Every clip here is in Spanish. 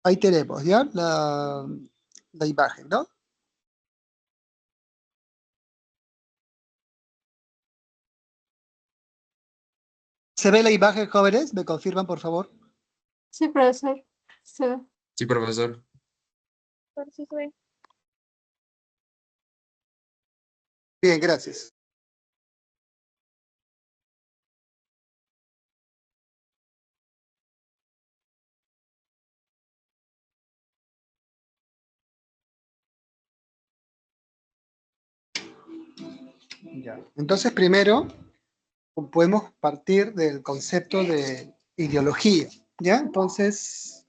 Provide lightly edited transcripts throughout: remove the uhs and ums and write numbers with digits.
Ahí tenemos, ¿ya? La imagen, ¿no? ¿Se ve la imagen, jóvenes? ¿Me confirman, por favor? Sí, profesor. Se ve. Sí, profesor. Por sí se ve. Bien, gracias. Ya. Entonces, primero podemos partir del concepto de ideología, ¿ya? Entonces,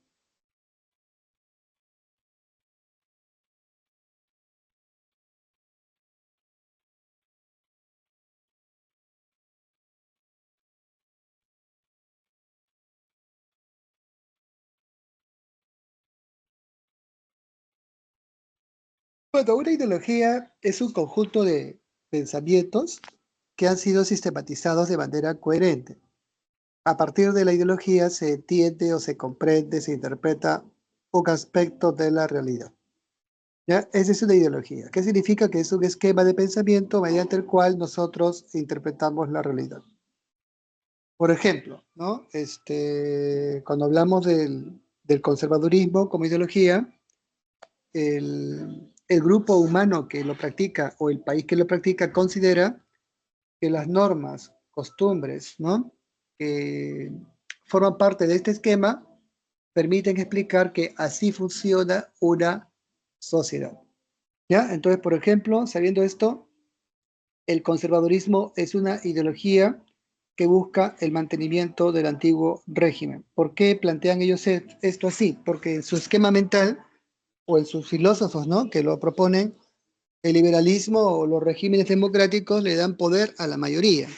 bueno, una ideología es un conjunto de pensamientos que han sido sistematizados de manera coherente. A partir de la ideología se entiende o se comprende, se interpreta un aspecto de la realidad. ¿Ya? Esa es una ideología. ¿Qué significa? Que es un esquema de pensamiento mediante el cual nosotros interpretamos la realidad. Por ejemplo, ¿no? Cuando hablamos del conservadurismo como ideología, el grupo humano que lo practica o el país que lo practica considera que las normas, costumbres, ¿no? que forman parte de este esquema permiten explicar que así funciona una sociedad. ¿Ya? Entonces, por ejemplo, sabiendo esto, el conservadurismo es una ideología que busca el mantenimiento del antiguo régimen. ¿Por qué plantean ellos esto así? Porque en su esquema mental o en sus filósofos, ¿no? que lo proponen, el liberalismo o los regímenes democráticos le dan poder a la mayoría.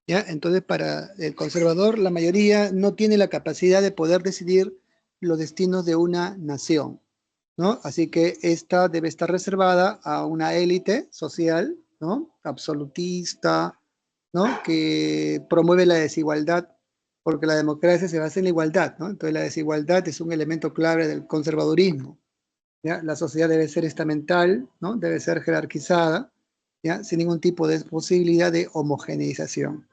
¿Ya? Entonces, para el conservador, la mayoría no tiene la capacidad de poder decidir los destinos de una nación, ¿no? Así que esta debe estar reservada a una élite social, ¿no? Absolutista, ¿no? Que promueve la desigualdad, porque la democracia se basa en la igualdad, ¿no? Entonces la desigualdad es un elemento clave del conservadurismo, ¿ya? La sociedad debe ser estamental, ¿no? Debe ser jerarquizada, ¿ya? Sin ningún tipo de posibilidad de homogeneización,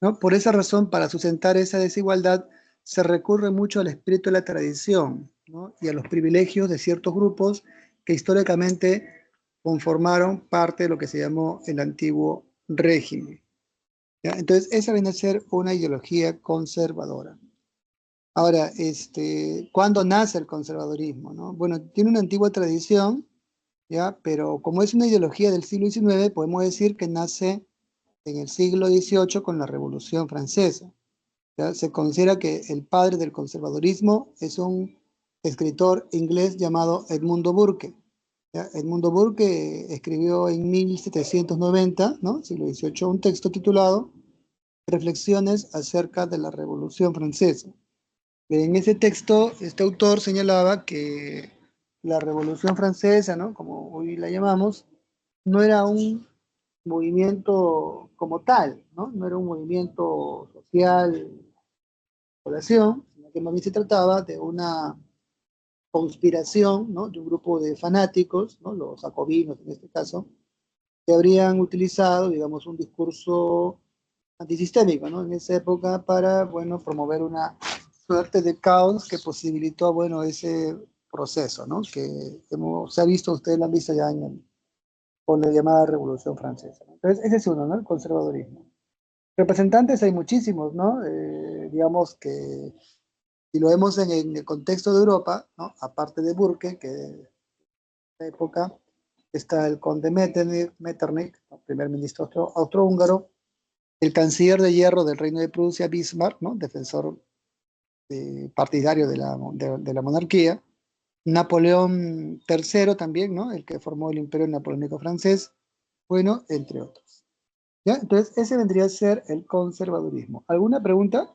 ¿no? Por esa razón, para sustentar esa desigualdad, se recurre mucho al espíritu de la tradición, ¿no? y a los privilegios de ciertos grupos que históricamente conformaron parte de lo que se llamó el antiguo régimen. ¿Ya? Entonces, esa viene a ser una ideología conservadora. Ahora, ¿cuándo nace el conservadurismo? ¿No? Bueno, tiene una antigua tradición, ¿ya? Pero como es una ideología del siglo XIX, podemos decir que nace en el siglo XVIII con la Revolución Francesa. ¿Ya? Se considera que el padre del conservadurismo es un escritor inglés llamado Edmundo Burke. ¿Ya? Edmundo Burke escribió en 1790, ¿no? siglo XVIII, un texto titulado Reflexiones acerca de la Revolución Francesa. En ese texto, este autor señalaba que la Revolución Francesa, ¿no? como hoy la llamamos, no era un movimiento como tal, ¿no? No era un movimiento social, población, sino que más bien se trataba de una conspiración, ¿no? de un grupo de fanáticos, ¿no? los jacobinos en este caso, que habrían utilizado, digamos, un discurso antisistémico, ¿no? en esa época para, bueno, promover una suerte de caos que posibilitó, bueno, ese proceso, ¿no? que se ha visto, ustedes lo han visto ya con la llamada Revolución Francesa. ¿No? Entonces, ese es uno, ¿no? el conservadurismo. Representantes hay muchísimos, ¿no? Digamos que si lo vemos en el contexto de Europa, ¿no? aparte de Burke, que en esa época está el conde Metternich, ¿no? primer ministro austrohúngaro, el canciller de hierro del Reino de Prusia, Bismarck, ¿no? defensor partidario de la monarquía, Napoleón III también, ¿no? el que formó el imperio napoleónico francés, bueno, entre otros. ¿Ya? Entonces, ese vendría a ser el conservadurismo. ¿Alguna pregunta?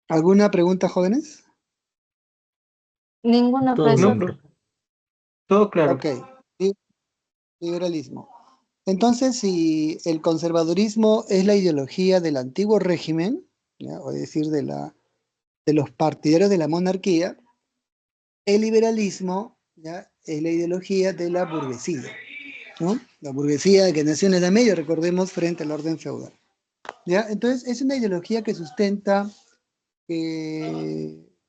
¿Alguna pregunta, jóvenes? Ninguna, Todo profesor. bien, profe. Todo claro. Ok, li- liberalismo. Entonces, si el conservadurismo es la ideología del antiguo régimen, ¿ya? O es decir, de los partidarios de la monarquía, el liberalismo, ¿ya? Es la ideología de la burguesía, ¿no? La burguesía que nació en la Edad Media, recordemos, frente al orden feudal. ¿Ya? Entonces, es una ideología que sustenta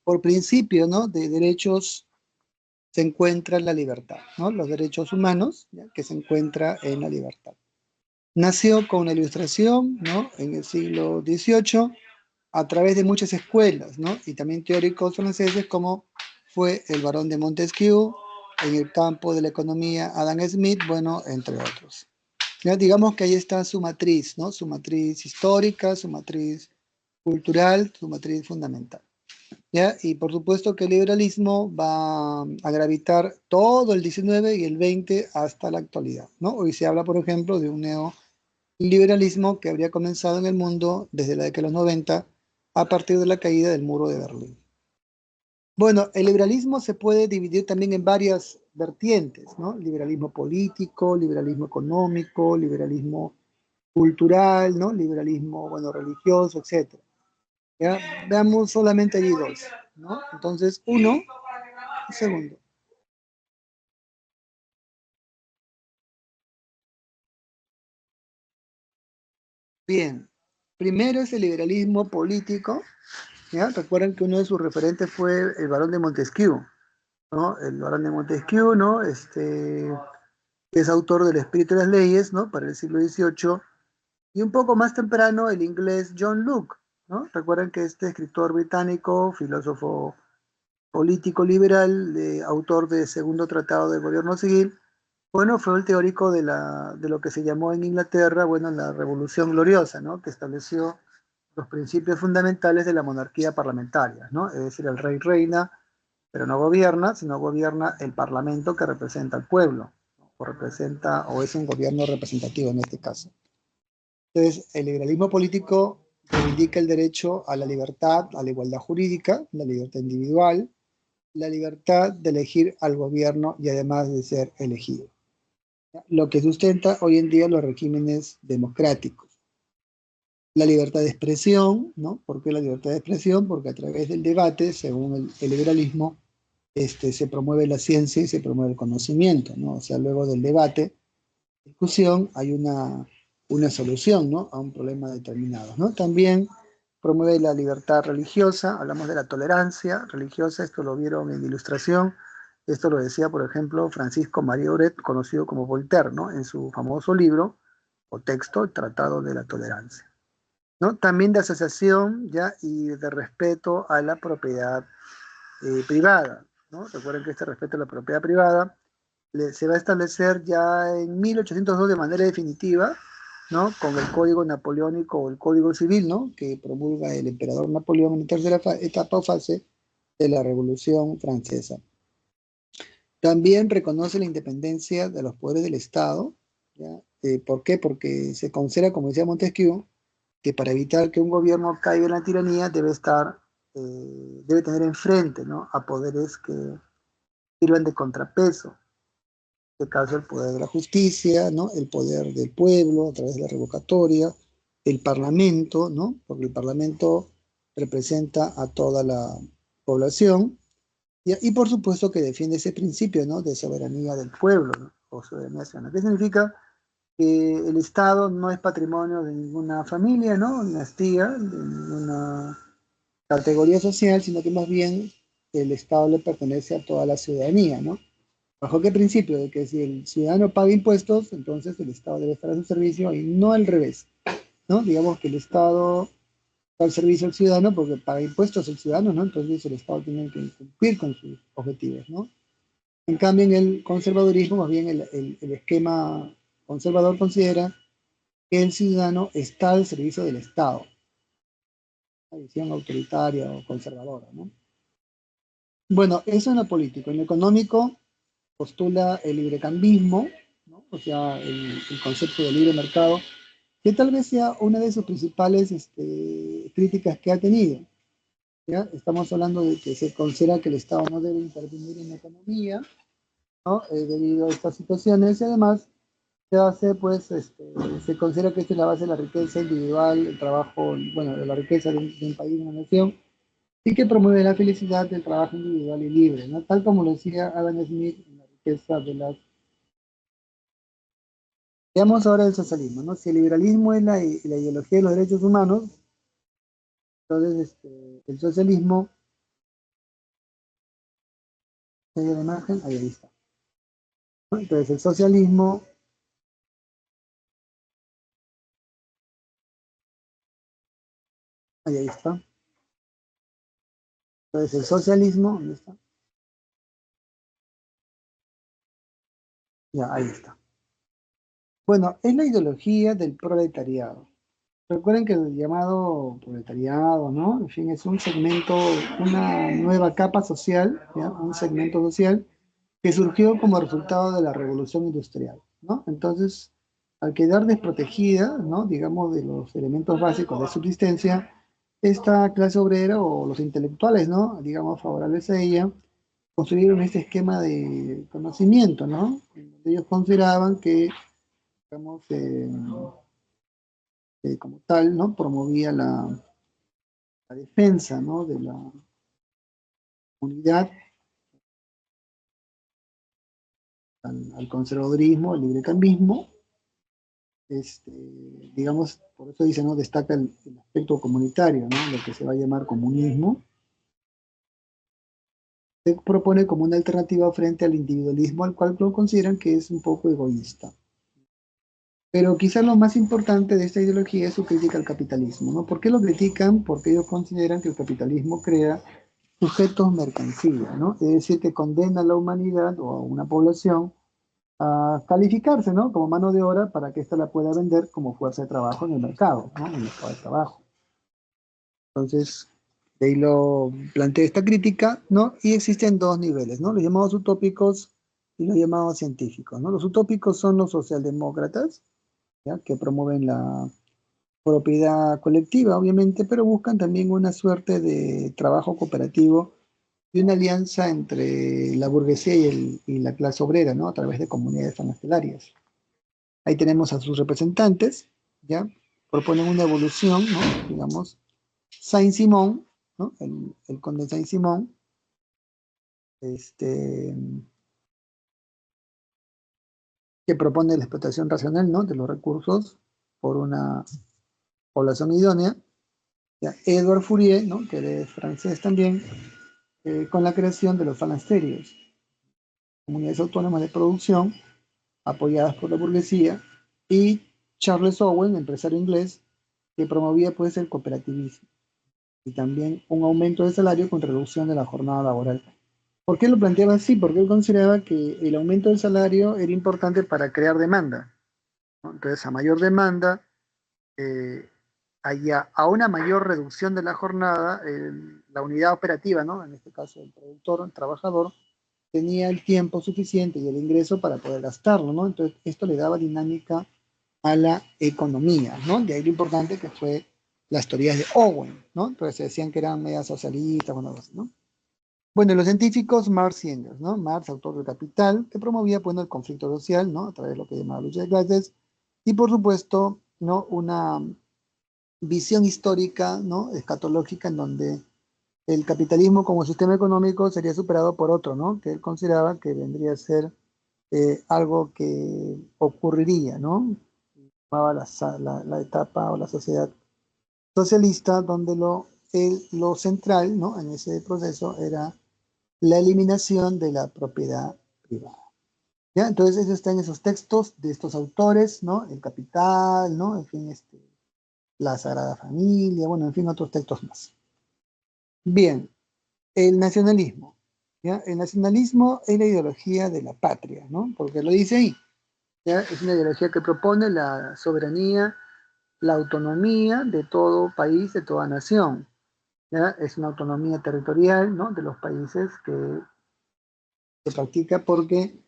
por principio, ¿no? De derechos se encuentra la libertad, ¿no? Los derechos humanos, ¿ya? Que se encuentra en la libertad. Nació con la ilustración, ¿no? En el siglo XVIII, a través de muchas escuelas, ¿no? Y también teóricos franceses como fue el barón de Montesquieu, en el campo de la economía Adam Smith, bueno, entre otros. Ya digamos que ahí está su matriz, ¿no? Su matriz histórica, su matriz cultural, su matriz fundamental. ¿Ya? Y por supuesto que el liberalismo va a gravitar todo el 19 y el 20 hasta la actualidad, ¿no? Hoy se habla, por ejemplo, de un neoliberalismo que habría comenzado en el mundo desde la década de los 90 a partir de la caída del muro de Berlín. Bueno, el liberalismo se puede dividir también en varias vertientes, ¿no? Liberalismo político, liberalismo económico, liberalismo cultural, ¿no? Liberalismo, bueno, religioso, etcétera. ¿Ya? Veamos solamente allí dos, ¿no? Entonces, un segundo. Bien, primero es el liberalismo político, ¿ya? Recuerden que uno de sus referentes fue el barón de Montesquieu, ¿no? El barón de Montesquieu, ¿no? Es autor del Espíritu de las Leyes, ¿no? Para el siglo XVIII, y un poco más temprano el inglés John Locke, ¿no? Recuerden que este escritor británico, filósofo político liberal, autor del segundo tratado de gobierno civil, bueno, fue el teórico de lo que se llamó en Inglaterra, bueno, la Revolución Gloriosa, ¿no? Que estableció los principios fundamentales de la monarquía parlamentaria, ¿no? Es decir, el rey reina, pero no gobierna, sino gobierna el parlamento que representa al pueblo, ¿no? O representa, o es un gobierno representativo en este caso. Entonces, el liberalismo político reivindica el derecho a la libertad, a la igualdad jurídica, la libertad individual, la libertad de elegir al gobierno y además de ser elegido. Lo que sustenta hoy en día los regímenes democráticos. La libertad de expresión, ¿no? ¿Por qué la libertad de expresión? Porque a través del debate, según el liberalismo, se promueve la ciencia y se promueve el conocimiento, ¿no? O sea, luego del debate, discusión, hay una solución, ¿no? A un problema determinado, ¿no? También promueve la libertad religiosa, hablamos de la tolerancia religiosa, esto lo vieron en Ilustración, esto lo decía, por ejemplo, Francisco María Oret, conocido como Voltaire, ¿no? En su famoso libro o texto, el Tratado de la Tolerancia, ¿no? También de asociación, ¿ya? Y de respeto a la propiedad privada, ¿no? Recuerden que este respeto a la propiedad privada se va a establecer ya en 1802 de manera definitiva, ¿no? Con el Código Napoleónico o el Código Civil, ¿no? Que promulga el emperador Napoleón en la tercera etapa o fase de la Revolución Francesa. También reconoce la independencia de los poderes del Estado, ¿ya? ¿Por qué? Porque se considera, como decía Montesquieu, que para evitar que un gobierno caiga en la tiranía debe tener enfrente, ¿no? A poderes que sirvan de contrapeso. En este caso, el poder de la justicia, ¿no? El poder del pueblo a través de la revocatoria, el parlamento, ¿no? Porque el parlamento representa a toda la población, y por supuesto que defiende ese principio, ¿no? De soberanía del pueblo, ¿no? O soberanía nacional. ¿Qué significa? Que el Estado no es patrimonio de ninguna familia, ¿no? Dinastía, de ninguna categoría social, sino que más bien el Estado le pertenece a toda la ciudadanía, ¿no? ¿Bajo qué principio? De que si el ciudadano paga impuestos, entonces el Estado debe estar a su servicio y no al revés, ¿no? Digamos que el Estado está al servicio del ciudadano porque paga impuestos el ciudadano, ¿no? Entonces el Estado tiene que cumplir con sus objetivos, ¿no? En cambio, en el conservadurismo, más bien el esquema conservador considera que el ciudadano está al servicio del Estado, una visión autoritaria o conservadora, ¿no? Bueno, eso en lo político. En lo económico postula el librecambismo, ¿no? O sea, el concepto de libre mercado, que tal vez sea una de sus principales críticas que ha tenido. ¿ya? Estamos hablando de que se considera que el Estado no debe intervenir en la economía, ¿no? Debido a estas situaciones, y además se hace, pues, se considera que esta es la base de la riqueza individual, el trabajo, bueno, de la riqueza de un país, de una nación, y que promueve la felicidad del trabajo individual y libre, ¿no? Tal como lo decía Adam Smith en la riqueza de las... Veamos ahora el socialismo, ¿no? Si el liberalismo es la ideología de los derechos humanos, entonces el socialismo, ¿hay la imagen? Ahí está, ¿no? Entonces el socialismo, ahí está. Entonces el socialismo, ¿dónde está? Ya, ahí está. Bueno, es la ideología del proletariado. Recuerden que el llamado proletariado, ¿no? En fin, es un segmento, una nueva capa social, ¿ya? Un segmento social que surgió como resultado de la revolución industrial, ¿no? Entonces, al quedar desprotegida, ¿no? Digamos, de los elementos básicos de subsistencia, esta clase obrera o los intelectuales, ¿no? Digamos, favorables a ella, construyeron este esquema de conocimiento, ¿no? En donde ellos consideraban que, digamos, como tal, ¿no? Promovía la defensa, ¿no? De la unidad al conservadurismo, al librecambismo, este, digamos, por eso dice, ¿no? Destaca el aspecto comunitario, ¿no? Lo que se va a llamar comunismo. Se propone como una alternativa frente al individualismo, al cual lo consideran que es un poco egoísta. Pero quizás lo más importante de esta ideología es su crítica al capitalismo, ¿no? ¿Por qué lo critican? Porque ellos consideran que el capitalismo crea sujetos mercancía, ¿no? Es decir, que condena a la humanidad o a una población a calificarse, ¿no? Como mano de obra para que ésta la pueda vender como fuerza de trabajo en el mercado, ¿no? En el mercado de trabajo. Entonces, de ahí lo plantea esta crítica, ¿no? Y existen dos niveles, ¿no? Los llamados utópicos y los llamados científicos, ¿no? Los utópicos son los socialdemócratas, ¿ya? Que promueven la propiedad colectiva, obviamente, pero buscan también una suerte de trabajo cooperativo y una alianza entre la burguesía y la clase obrera, ¿no? A través de comunidades fanastelarias. Ahí tenemos a sus representantes, ¿ya? Proponen una evolución, ¿no? Digamos, Saint-Simon, ¿no? El conde Saint-Simon, este, que propone la explotación racional, ¿no? De los recursos por una población idónea. ¿Ya? Edward Fourier, ¿no? Que es francés también, con la creación de los falasterios, comunidades autónomas de producción apoyadas por la burguesía, y Charles Owen, empresario inglés, que promovía pues el cooperativismo y también un aumento de salario con reducción de la jornada laboral. ¿Por qué lo planteaba así? Porque él consideraba que el aumento del salario era importante para crear demanda, ¿no? Entonces, a mayor demanda, eh, a una mayor reducción de la jornada, la unidad operativa, ¿no? En este caso el productor, el trabajador, tenía el tiempo suficiente y el ingreso para poder gastarlo, ¿no? Entonces, esto le daba dinámica a la economía, ¿no? De ahí lo importante que fue las teorías de Owen, ¿no? Entonces se decían que eran medias socialistas, bueno, así, ¿no? Bueno, los científicos, Marx y Engels, ¿no? Marx, autor del Capital, que promovía, bueno, el conflicto social, ¿no? A través de lo que llamaba lucha de clases, y por supuesto, ¿no? Una visión histórica, ¿no? Escatológica, en donde el capitalismo como sistema económico sería superado por otro, ¿no? Que él consideraba que vendría a ser algo que ocurriría, ¿no? Llamaba la etapa o la sociedad socialista, donde lo central, ¿no? En ese proceso era la eliminación de la propiedad privada. ¿Ya? Entonces eso está en esos textos de estos autores, ¿no? El Capital, ¿no? En fin, la Sagrada Familia, bueno, en fin, otros textos más. Bien, el nacionalismo. ¿Ya? El nacionalismo es la ideología de la patria, ¿no? Porque lo dice ahí. ¿Ya? Es una ideología que propone la soberanía, la autonomía de todo país, de toda nación. ¿Ya? Es una autonomía territorial, ¿no? De los países que se practica porque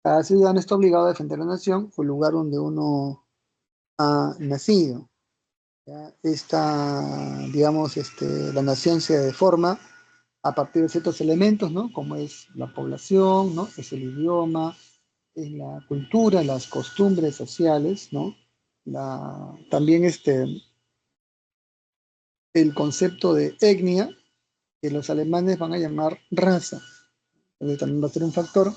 cada ciudadano está obligado a defender la nación o el lugar donde uno ha nacido. ¿ya? Digamos, la nación se deforma a partir de ciertos elementos, ¿no? Como es la población, ¿no? Es el idioma, es la cultura, las costumbres sociales, ¿no? También el concepto de etnia, que los alemanes van a llamar raza, entonces también va a ser un factor,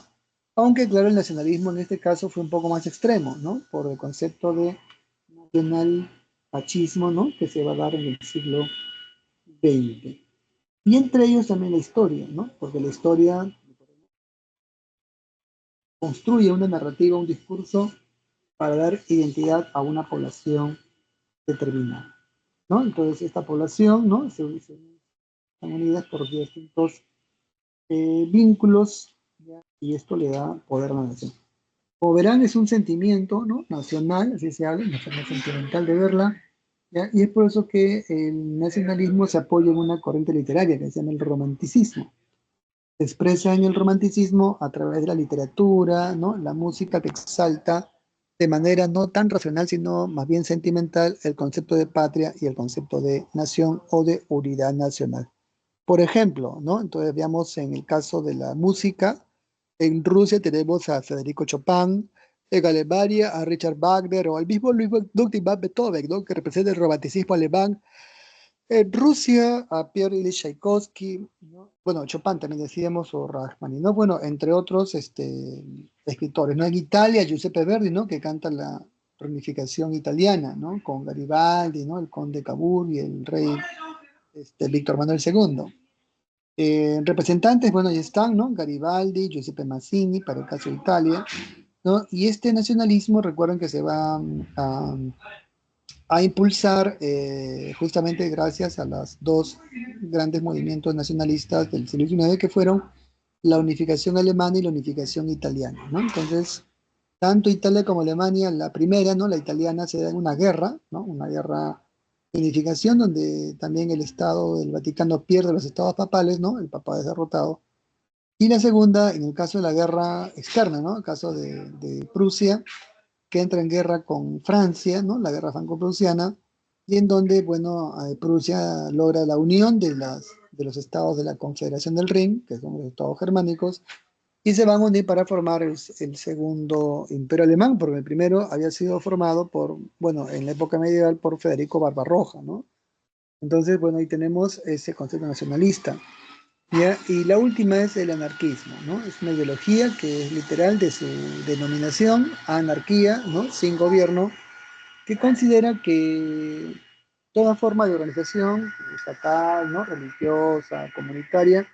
aunque claro, el nacionalismo en este caso fue un poco más extremo, ¿no? Por el concepto de nacional machismo, ¿no? Que se va a dar en el siglo XX. Y entre ellos también la historia, ¿no? Porque la historia construye una narrativa, un discurso para dar identidad a una población determinada, ¿no? Entonces, esta población, ¿no? Están unidas por distintos vínculos, ¿ya? Y esto le da poder a la nación. Como verán, es un sentimiento, ¿no? Nacional, así se habla, una forma sentimental de verla, ¿ya? Y es por eso que el nacionalismo se apoya en una corriente literaria que se llama el romanticismo. Se expresa en el romanticismo a través de la literatura, ¿no? La música que exalta de manera no tan racional, sino más bien sentimental, el concepto de patria y el concepto de nación o de unidad nacional. Por ejemplo, ¿no? Entonces veamos en el caso de la música, en Rusia tenemos a Federico Chopin, en Alemania a Richard Wagner o al mismo Ludwig van Beethoven, ¿no? Que representa el romanticismo alemán. En Rusia a Pierre Ilyich Tchaikovsky, ¿no? Bueno, Chopin también decíamos, o Rachmaninoff, bueno, entre otros escritores, ¿no? En Italia, Giuseppe Verdi, ¿no? Que canta la reunificación italiana, ¿no? Con Garibaldi, ¿no? El conde Cavour y el rey Víctor Manuel II. Representantes, bueno, ya están, ¿no? Garibaldi, Giuseppe Mazzini, para el caso de Italia, ¿no? Y este nacionalismo, recuerden que se va a impulsar justamente gracias a los dos grandes movimientos nacionalistas del siglo XIX que fueron la unificación alemana y la unificación italiana, ¿no? Entonces, tanto Italia como Alemania, la primera, ¿no? La italiana se da en una guerra, ¿no? Una guerra de unificación donde también el Estado del Vaticano pierde los estados papales, ¿no? El papa es derrotado. Y la segunda, en el caso de la guerra externa, ¿no? El caso de Prusia, que entra en guerra con Francia, ¿no? La guerra franco-prusiana, y en donde, bueno, Prusia logra la unión de los estados de la Confederación del Rin, que son los estados germánicos, y se van a unir para formar el segundo imperio alemán, porque el primero había sido formado por, bueno, en la época medieval por Federico Barbarroja, ¿no? Entonces, bueno, ahí tenemos ese concepto nacionalista. ¿Ya? Y la última es el anarquismo, ¿no? Es una ideología que es literal de su denominación, anarquía, ¿no? Sin gobierno, que considera que toda forma de organización estatal, ¿no? Religiosa, comunitaria,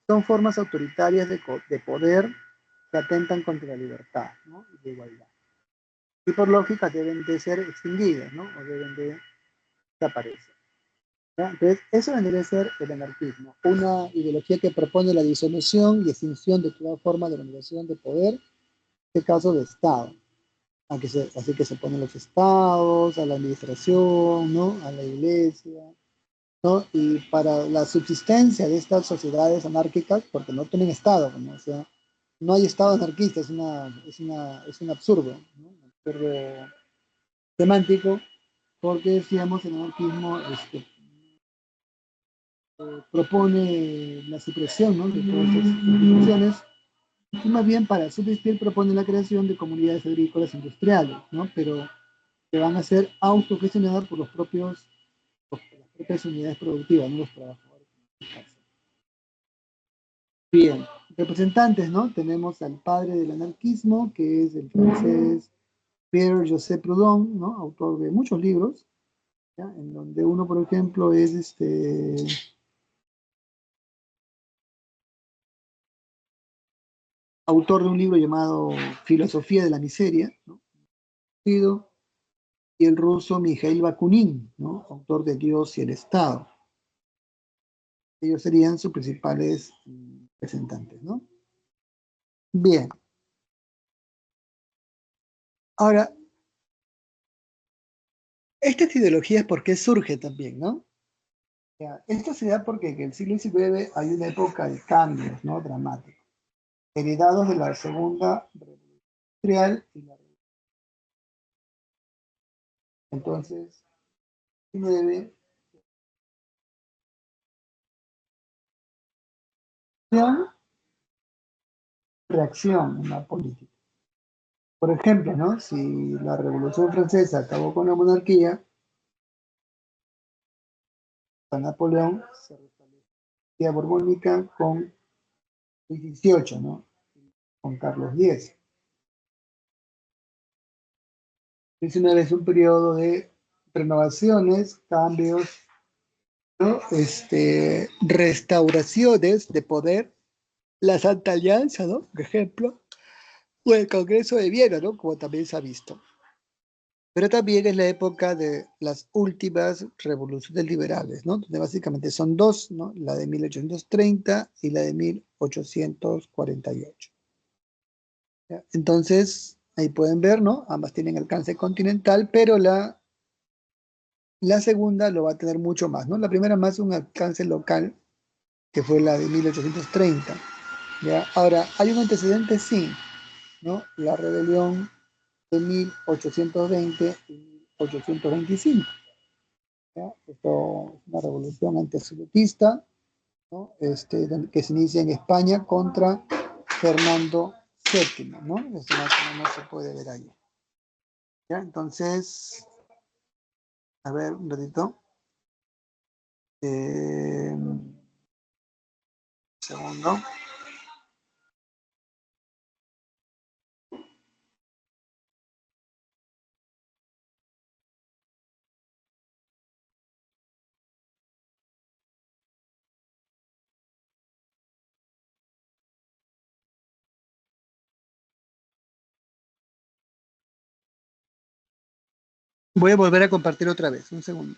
son formas autoritarias de poder que atentan contra la libertad, ¿no? Y la igualdad. Y por lógica deben de ser extinguidas, ¿no? O deben de desaparecer. ¿Ya? Entonces, eso vendría a ser el anarquismo, una ideología que propone la disolución y extinción de toda forma de organización de poder, en este caso de Estado. Así que se ponen los estados, a la administración, ¿no? A la iglesia, ¿no? Y para la subsistencia de estas sociedades anárquicas, porque no tienen Estado, ¿no? O sea, no hay Estado anarquista, es un absurdo, ¿no? Un absurdo semántico, porque decíamos el anarquismo propone la supresión, ¿no? De todas estas instituciones y más bien para subsistir propone la creación de comunidades agrícolas industriales, ¿no? Pero que van a ser autogestionadas por las propias unidades productivas, no los trabajadores. Bien, representantes, ¿no? Tenemos al padre del anarquismo, que es el francés Pierre-José Proudhon, ¿no? Autor de muchos libros, ¿ya? En donde uno, por ejemplo, es autor de un libro llamado Filosofía de la Miseria, ¿no? Y el ruso Mikhail Bakunin, ¿no? Autor de Dios y el Estado. Ellos serían sus principales representantes, ¿no? Bien. Ahora, estas ideologías, ¿por qué surge también, no? Ya, esto se da porque en el siglo XIX hay una época de cambios, ¿no? Dramáticos, heredados de la Segunda Revolución Industrial y la Entonces, 19. Reacción en la política. Por ejemplo, ¿no? Si la Revolución Francesa acabó con la monarquía, San Napoleón se restablecía borbónica con Luis XVIII, ¿no? Con Carlos X. 19 es un periodo de renovaciones, cambios, ¿no? Restauraciones de poder, la Santa Alianza, ¿no? Por ejemplo, o el Congreso de Viena, ¿no? Como también se ha visto. Pero también es la época de las últimas revoluciones liberales, ¿no? Donde básicamente son dos, ¿no? La de 1830 y la de 1848. ¿Ya? Entonces, ahí pueden ver, ¿no? Ambas tienen alcance continental, pero la segunda lo va a tener mucho más, ¿no? La primera más un alcance local, que fue la de 1830. ¿Ya? Ahora, hay un antecedente, sí, ¿no? La rebelión de 1820 y 1825. ¿Ya? Esto es una revolución antiabsolutista, ¿no? Que se inicia en España contra Fernando VII, ¿no? Esto más o menos se puede ver ahí. ¿Ya? Entonces, a ver, un ratito. Segundo. Voy a volver a compartir otra vez, un segundo.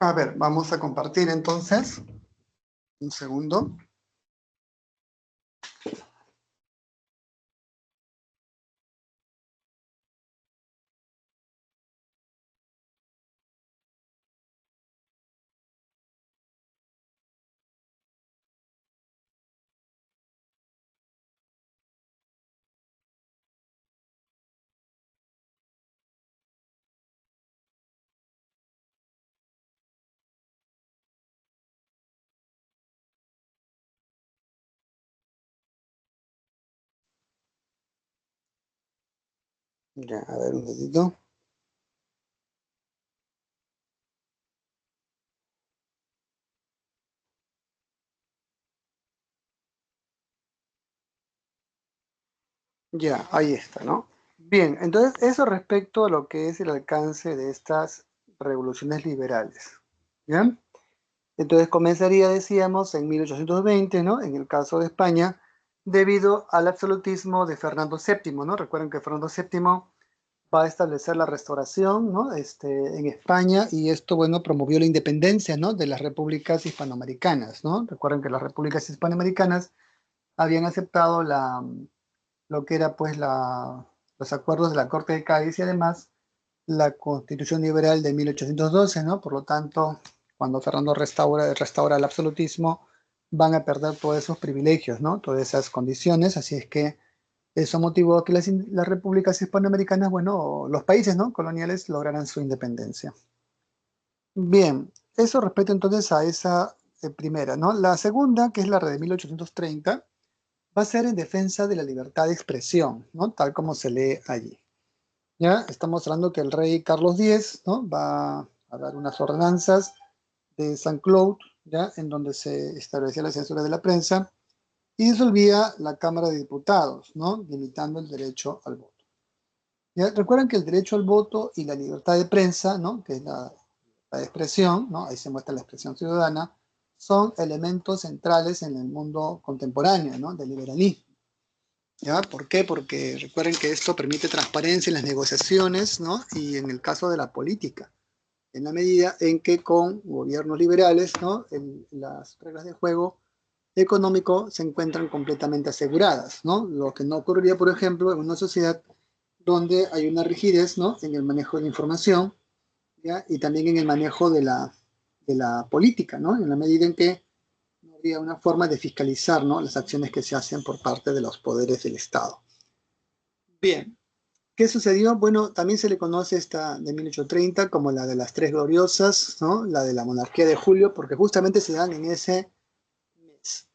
A ver, vamos a compartir entonces. Un segundo. Ya, a ver un ratito. Ya, ahí está, ¿no? Bien, entonces eso respecto a lo que es el alcance de estas revoluciones liberales. ¿Ya? Entonces comenzaría, decíamos, en 1820, ¿no? En el caso de España, debido al absolutismo de Fernando VII, ¿no? Recuerden que Fernando VII va a establecer la restauración, ¿no? En España, y esto, bueno, promovió la independencia, ¿no? De las repúblicas hispanoamericanas, ¿no? Recuerden que las repúblicas hispanoamericanas habían aceptado lo que era, pues, los acuerdos de la Corte de Cádiz y además la Constitución Liberal de 1812, ¿no? Por lo tanto, cuando Fernando restaura el absolutismo, van a perder todos esos privilegios, ¿no? Todas esas condiciones, así es que eso motivó que las repúblicas hispanoamericanas, bueno, los países, ¿no? Coloniales lograran su independencia. Bien, eso respecto entonces a esa primera, ¿no? La segunda, que es la de 1830, va a ser en defensa de la libertad de expresión, ¿no? Tal como se lee allí. Ya estamos hablando que el rey Carlos X, ¿no? Va a dar unas ordenanzas de San Cloud, ¿ya? En donde se establecía la censura de la prensa y disolvía la Cámara de Diputados, ¿no? Limitando el derecho al voto. ¿Ya? Recuerden que el derecho al voto y la libertad de prensa, ¿no? Que es la expresión, ¿no? Ahí se muestra la expresión ciudadana, son elementos centrales en el mundo contemporáneo, ¿no? Del liberalismo. ¿Ya? ¿Por qué? Porque recuerden que esto permite transparencia en las negociaciones, ¿no? Y en el caso de la política, en la medida en que con gobiernos liberales, ¿no? Las reglas de juego económico se encuentran completamente aseguradas, ¿no? Lo que no ocurriría, por ejemplo, en una sociedad donde hay una rigidez, ¿no? En el manejo de la información, ¿ya? Y también en el manejo de la política, ¿no? En la medida en que no habría una forma de fiscalizar, ¿no? Las acciones que se hacen por parte de los poderes del Estado. Bien, ¿qué sucedió? Bueno, también se le conoce esta de 1830 como la de las Tres Gloriosas, ¿no? La de la monarquía de Julio, porque justamente se dan en ese mes,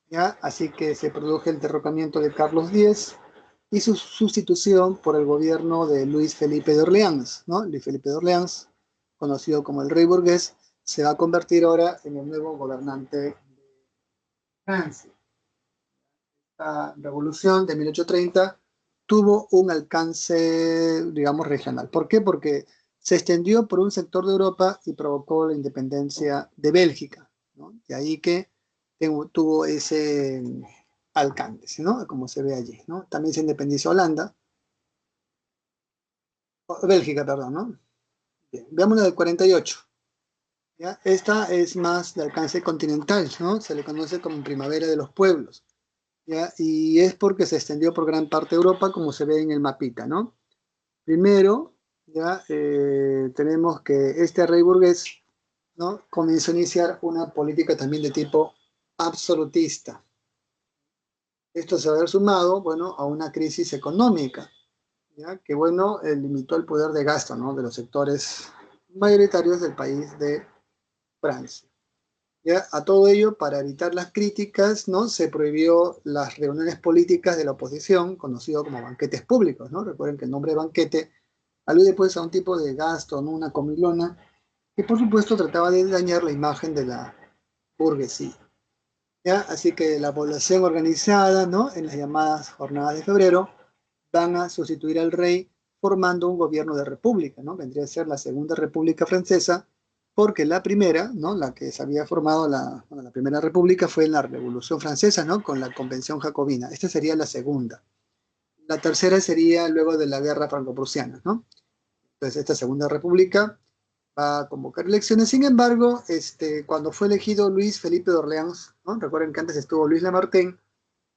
¿ya? Así que se produjo el derrocamiento de Carlos X y su sustitución por el gobierno de Luis Felipe de Orleans, ¿no? Luis Felipe de Orleans, conocido como el rey burgués, se va a convertir ahora en el nuevo gobernante de Francia. La revolución de 1830 tuvo un alcance, digamos, regional. ¿Por qué? Porque se extendió por un sector de Europa y provocó la independencia de Bélgica, ¿no? De ahí que tuvo ese alcance, ¿no? Como se ve allí, ¿no? También se independizó Holanda, Bélgica, perdón, ¿no? Bien, veamos la del 48. ¿Ya? Esta es más de alcance continental, ¿no? Se le conoce como Primavera de los Pueblos. ¿Ya? Y es porque se extendió por gran parte de Europa, como se ve en el mapita, ¿no? Primero, ya tenemos que este rey burgués, ¿no? Comenzó a iniciar una política también de tipo absolutista. Esto se va a ver sumado, bueno, a una crisis económica, ¿ya? Que, bueno, limitó el poder de gasto, ¿no? De los sectores mayoritarios del país de Francia. ¿Ya? A todo ello, para evitar las críticas, ¿no? Se prohibió las reuniones políticas de la oposición, conocido como banquetes públicos, ¿no? Recuerden que el nombre de banquete alude pues a un tipo de gasto, ¿no? Una comilona, que por supuesto trataba de dañar la imagen de la burguesía. ¿Ya? Así que la población organizada, ¿no? En las llamadas jornadas de febrero van a sustituir al rey formando un gobierno de república, ¿no? Vendría a ser la Segunda República Francesa, porque la primera, ¿no? La que se había formado, bueno, la Primera República fue en la Revolución Francesa, ¿no? Con la Convención Jacobina. Esta sería la segunda. La tercera sería luego de la Guerra Franco-Prusiana, ¿no? Entonces, esta Segunda República va a convocar elecciones. Sin embargo, cuando fue elegido Luis Felipe de Orleans, ¿no? Recuerden que antes estuvo Luis Lamartine,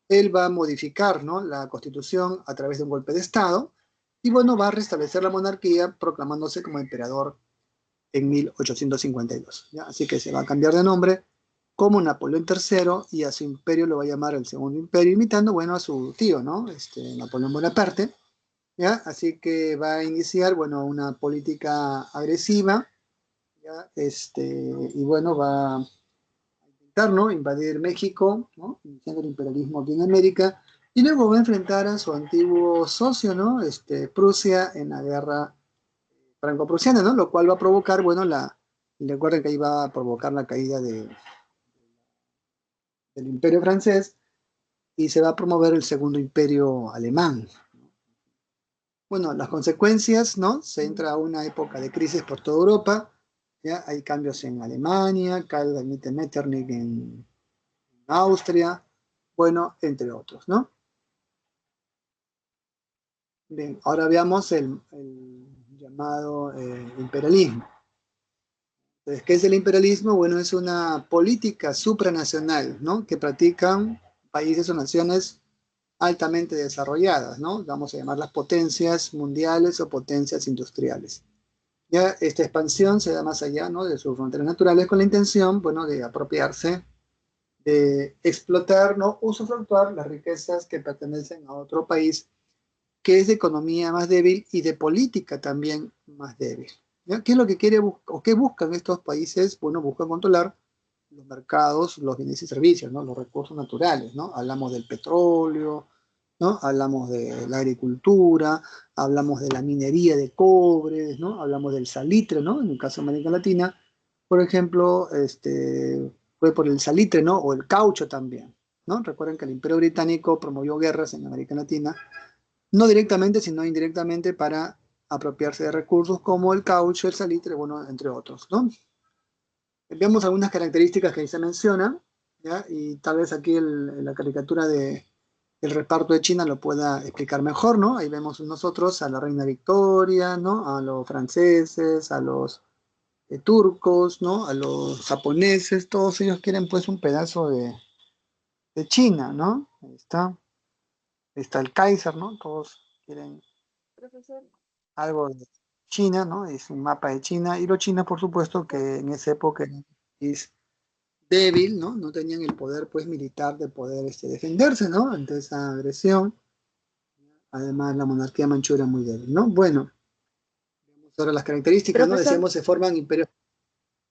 él va a modificar, ¿no? La constitución a través de un golpe de Estado y, bueno, va a restablecer la monarquía proclamándose como emperador en 1852. ¿Ya? Así que se va a cambiar de nombre como Napoleón III y a su imperio lo va a llamar el Segundo Imperio, imitando, bueno, a su tío, ¿no? Napoleón Bonaparte. ¿Ya? Así que va a iniciar, bueno, una política agresiva, ¿ya? Y, bueno, va a intentar, ¿no? Invadir México, ¿no? Iniciando el imperialismo aquí en América, y luego va a enfrentar a su antiguo socio, ¿no? Prusia en la guerra franco-prusiana, ¿no? Lo cual va a provocar, bueno, recuerden que ahí va a provocar la caída del imperio francés y se va a promover el segundo imperio alemán. Bueno, las consecuencias, ¿no? Se entra a una época de crisis por toda Europa, ¿ya? Hay cambios en Alemania, cae el Metternich en Austria, bueno, entre otros, ¿no? Bien, ahora veamos el llamado imperialismo. Entonces, ¿qué es el imperialismo? Bueno, es una política supranacional, ¿no? Que practican países o naciones altamente desarrolladas, ¿no? Vamos a llamarlas potencias mundiales o potencias industriales. Ya esta expansión se da más allá, ¿no? De sus fronteras naturales con la intención, bueno, de apropiarse, de explotar, ¿no? Usufructuar las riquezas que pertenecen a otro país que es de economía más débil y de política también más débil. ¿Ya? ¿Qué es lo que quiere o qué buscan estos países? Bueno, buscan controlar los mercados, los bienes y servicios, ¿no? Los recursos naturales, ¿no? Hablamos del petróleo, ¿no? Hablamos de la agricultura, hablamos de la minería de cobre, ¿no? Hablamos del salitre, ¿no? En el caso de América Latina, por ejemplo, fue por el salitre, ¿no? O el caucho también, ¿no? Recuerden que el Imperio Británico promovió guerras en América Latina no directamente, sino indirectamente para apropiarse de recursos como el caucho, el salitre, bueno, entre otros, ¿no? Vemos algunas características que ahí se mencionan, ¿ya? Y tal vez aquí la caricatura el reparto de China lo pueda explicar mejor, ¿no? Ahí vemos nosotros a la reina Victoria, ¿no? A los franceses, a los turcos, ¿no? A los japoneses, todos ellos quieren pues un pedazo de China, ¿no? Ahí está el Kaiser, ¿no? Todos quieren Profesor, algo de China, ¿no? Es un mapa de China, y los chinos, por supuesto, que en esa época eran un país débil, ¿no? No tenían el poder, pues, militar de poder defenderse, ¿no? Ante esa agresión. Además, la monarquía manchú era muy débil, ¿no? Bueno, vamos ahora las características, ¿no? profesor, Decíamos, se forman imperios.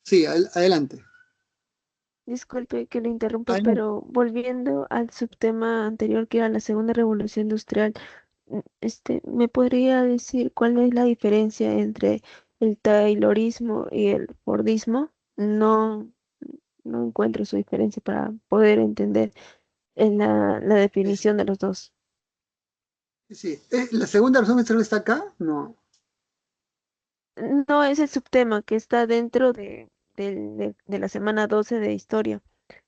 Sí, adelante. disculpe que lo interrumpa, Adelante. pero volviendo al subtema anterior, que era la segunda revolución industrial, ¿me podría decir cuál es la diferencia entre el taylorismo y el fordismo? No, no encuentro su diferencia para poder entender la Es- definición de los dos. sí, ¿la segunda razón industrial está acá? No. No es el subtema que está dentro de la semana 12 de historia,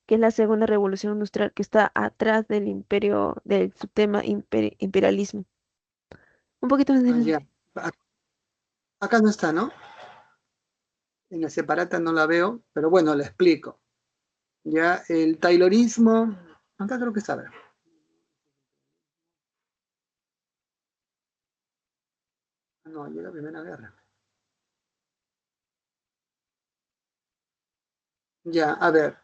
que es la segunda revolución industrial, que está atrás del imperio, del subtema imperialismo. Un poquito más Ah, ya. adelante. Acá no está, ¿no? En la separata no la veo, pero bueno, la explico. Ya, el taylorismo, acá creo que está, a ver. No, llega la Primera Guerra. Ya, a ver.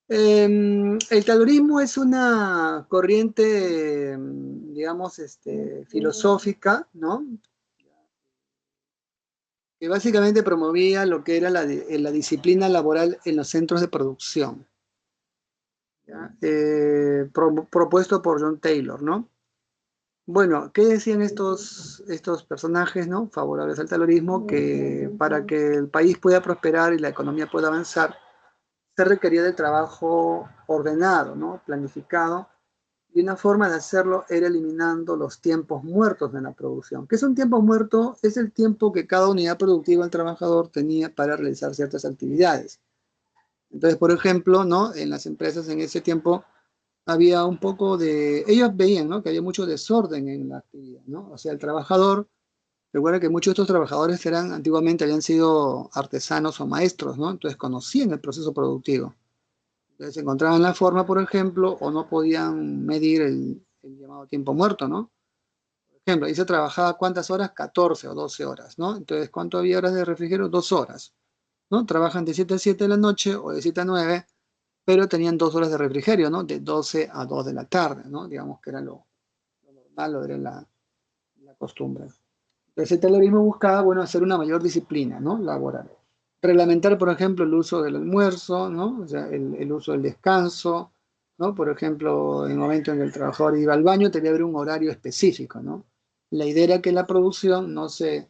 El taylorismo es una corriente, digamos, filosófica, ¿no? Que básicamente promovía lo que era la disciplina laboral en los centros de producción, ¿ya? Propuesto por John Taylor, ¿no? Bueno, ¿qué decían estos personajes, ¿no? Favorables al taylorismo? Que para que el país pueda prosperar y la economía pueda avanzar, se requería del trabajo ordenado, ¿no? Planificado, y una forma de hacerlo era eliminando los tiempos muertos de la producción. ¿Qué es un tiempo muerto? Es el tiempo que cada unidad productiva el trabajador tenía para realizar ciertas actividades. Entonces, por ejemplo, ¿no? En las empresas en ese tiempo había un poco de, ellos veían, ¿no? Que había mucho desorden en la actividad, ¿no? O sea, el trabajador, recuerda que muchos de estos trabajadores eran, antiguamente habían sido artesanos o maestros, ¿no? Entonces conocían el proceso productivo. Entonces encontraban la forma, por ejemplo, o no podían medir el llamado tiempo muerto, ¿no? Por ejemplo, ahí se trabajaba cuántas horas, 14 o 12 horas, ¿no? Entonces, ¿cuánto había horas de refrigerio? 2 horas, ¿no? Trabajan de 7 a 7 de la noche o de 7 a 9, pero tenían 2 horas de refrigerio, ¿no? De 12 a 2 de la tarde, ¿no? Digamos que era lo normal, lo era la costumbre. Entonces, el taylorismo buscaba, bueno, hacer una mayor disciplina, ¿no? Laboral. Reglamentar, por ejemplo, el uso del almuerzo, ¿no? O sea, el uso del descanso, ¿no? Por ejemplo, en el momento en que el trabajador iba al baño, tenía que haber un horario específico, ¿no? La idea era que la producción no se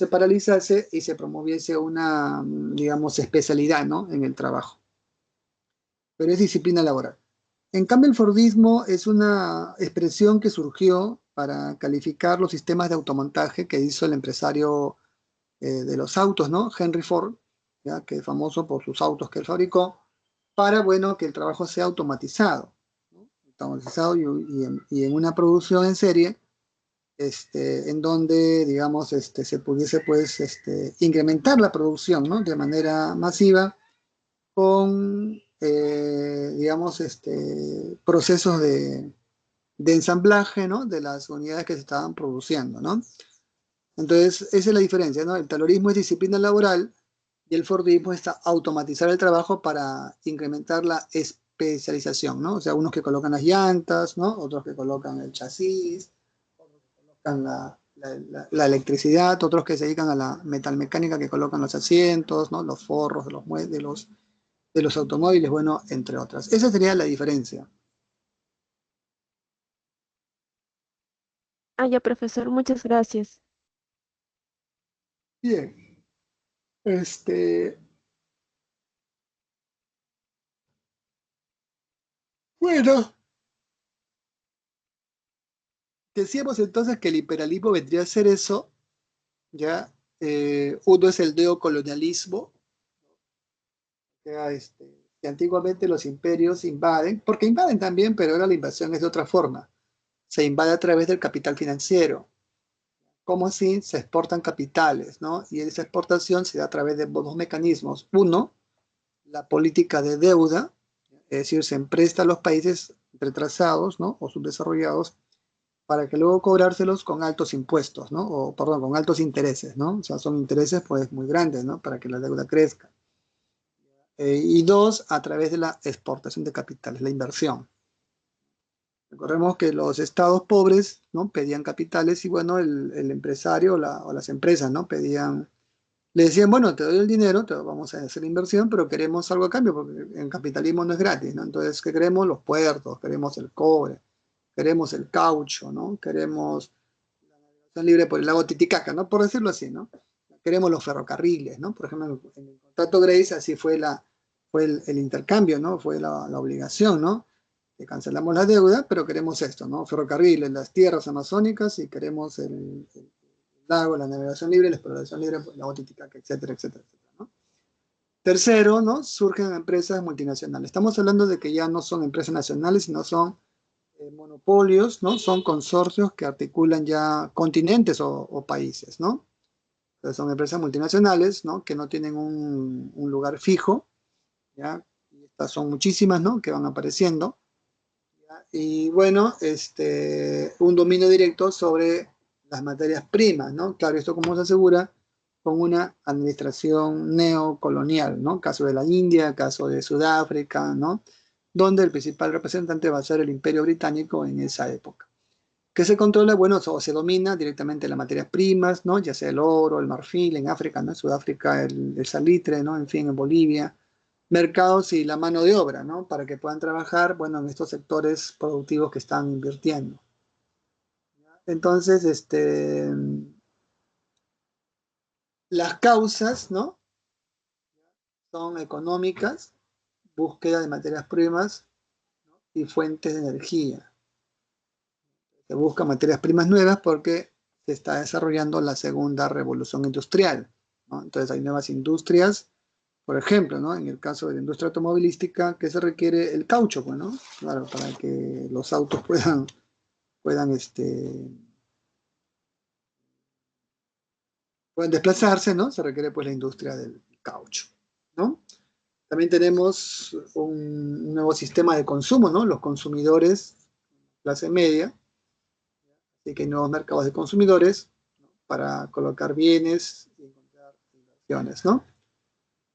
paralizase y se promoviese una, digamos, especialidad, ¿no? En el trabajo. Pero es disciplina laboral. En cambio, el Fordismo es una expresión que surgió para calificar los sistemas de automontaje que hizo el empresario de los autos, ¿no? Henry Ford, ¿ya? Que es famoso por sus autos que él fabricó, para, bueno, que el trabajo sea automatizado, ¿no? Automatizado y en una producción en serie, en donde, digamos, se pudiese, pues, incrementar la producción, ¿no? De manera masiva con, digamos, procesos de ensamblaje, ¿no? De las unidades que se estaban produciendo, ¿no? Entonces, esa es la diferencia, ¿no? El taylorismo es disciplina laboral y el fordismo es automatizar el trabajo para incrementar la especialización, ¿no? O sea, unos que colocan las llantas, ¿no? Otros que colocan el chasis, otros que colocan la electricidad, otros que se dedican a la metalmecánica que colocan los asientos, ¿no? Los forros de los automóviles, bueno, entre otras. Esa sería la diferencia. Ah, ya, profesor, muchas gracias. Bien, este, bueno, decíamos entonces que el imperialismo vendría a ser eso, ¿ya? Uno es el neocolonialismo, sea, que antiguamente los imperios invaden, porque invaden también, pero ahora la invasión es de otra forma. Se invade a través del capital financiero. ¿Cómo así? Se exportan capitales, ¿no? Y esa exportación se da a través de dos mecanismos. Uno, la política de deuda, es decir, se empresta a los países retrasados, ¿no? O subdesarrollados para que luego cobrárselos con altos impuestos, ¿no? O, perdón, con altos intereses, ¿no? O sea, son intereses pues muy grandes, ¿no? Para que la deuda crezca. Y dos, a través de la exportación de capitales, la inversión. Recordemos que los estados pobres, ¿no? Pedían capitales y bueno, el empresario o las empresas, ¿no? Le decían, bueno, te doy el dinero, te vamos a hacer la inversión, pero queremos algo a cambio, porque el capitalismo no es gratis, ¿no? Entonces, ¿qué queremos? Los puertos, queremos el cobre, queremos el caucho, ¿no? Queremos la navegación libre por el lago Titicaca, ¿no? Por decirlo así, ¿no? Queremos los ferrocarriles, ¿no? Por ejemplo, en el contrato Grace así fue el intercambio, ¿no? Fue la obligación, ¿no? Que cancelamos la deuda, pero queremos esto, ¿no? Ferrocarriles, las tierras amazónicas y queremos el lago, la navegación libre, la exploración libre, la lago Titicaca, etcétera, etcétera, etcétera, ¿no? Tercero, ¿no? Surgen empresas multinacionales. Estamos hablando de que ya no son empresas nacionales, sino son monopolios, ¿no? Son consorcios que articulan ya continentes o países, ¿no? Entonces son empresas multinacionales, ¿no? Que no tienen un lugar fijo, ¿ya? Y estas son muchísimas, ¿no? Que van apareciendo. ¿Ya? Y bueno, un dominio directo sobre las materias primas, ¿no? Claro, esto cómo se asegura con una administración neocolonial, ¿no? Caso de la India, caso de Sudáfrica, ¿no? Donde el principal representante va a ser el Imperio Británico en esa época. ¿Qué se controla? Bueno, o se domina directamente las materias primas, ¿no? Ya sea el oro, el marfil, en África, ¿no? En Sudáfrica el salitre, ¿no? En fin, en Bolivia. Mercados y la mano de obra, ¿no? Para que puedan trabajar, bueno, en estos sectores productivos que están invirtiendo. Entonces, las causas, ¿no? Son económicas, búsqueda de materias primas, ¿no? Y fuentes de energía. Se buscan materias primas nuevas porque se está desarrollando la segunda revolución industrial, ¿no? Entonces hay nuevas industrias, por ejemplo, ¿no? En el caso de la industria automovilística, que se requiere el caucho, pues, ¿no? Claro, para que los autos puedan, puedan desplazarse, ¿no? Se requiere pues la industria del caucho, ¿no? También tenemos un nuevo sistema de consumo, ¿no? Los consumidores, clase media, así que hay nuevos mercados de consumidores, ¿no? Para colocar bienes y encontrar inversiones, ¿no?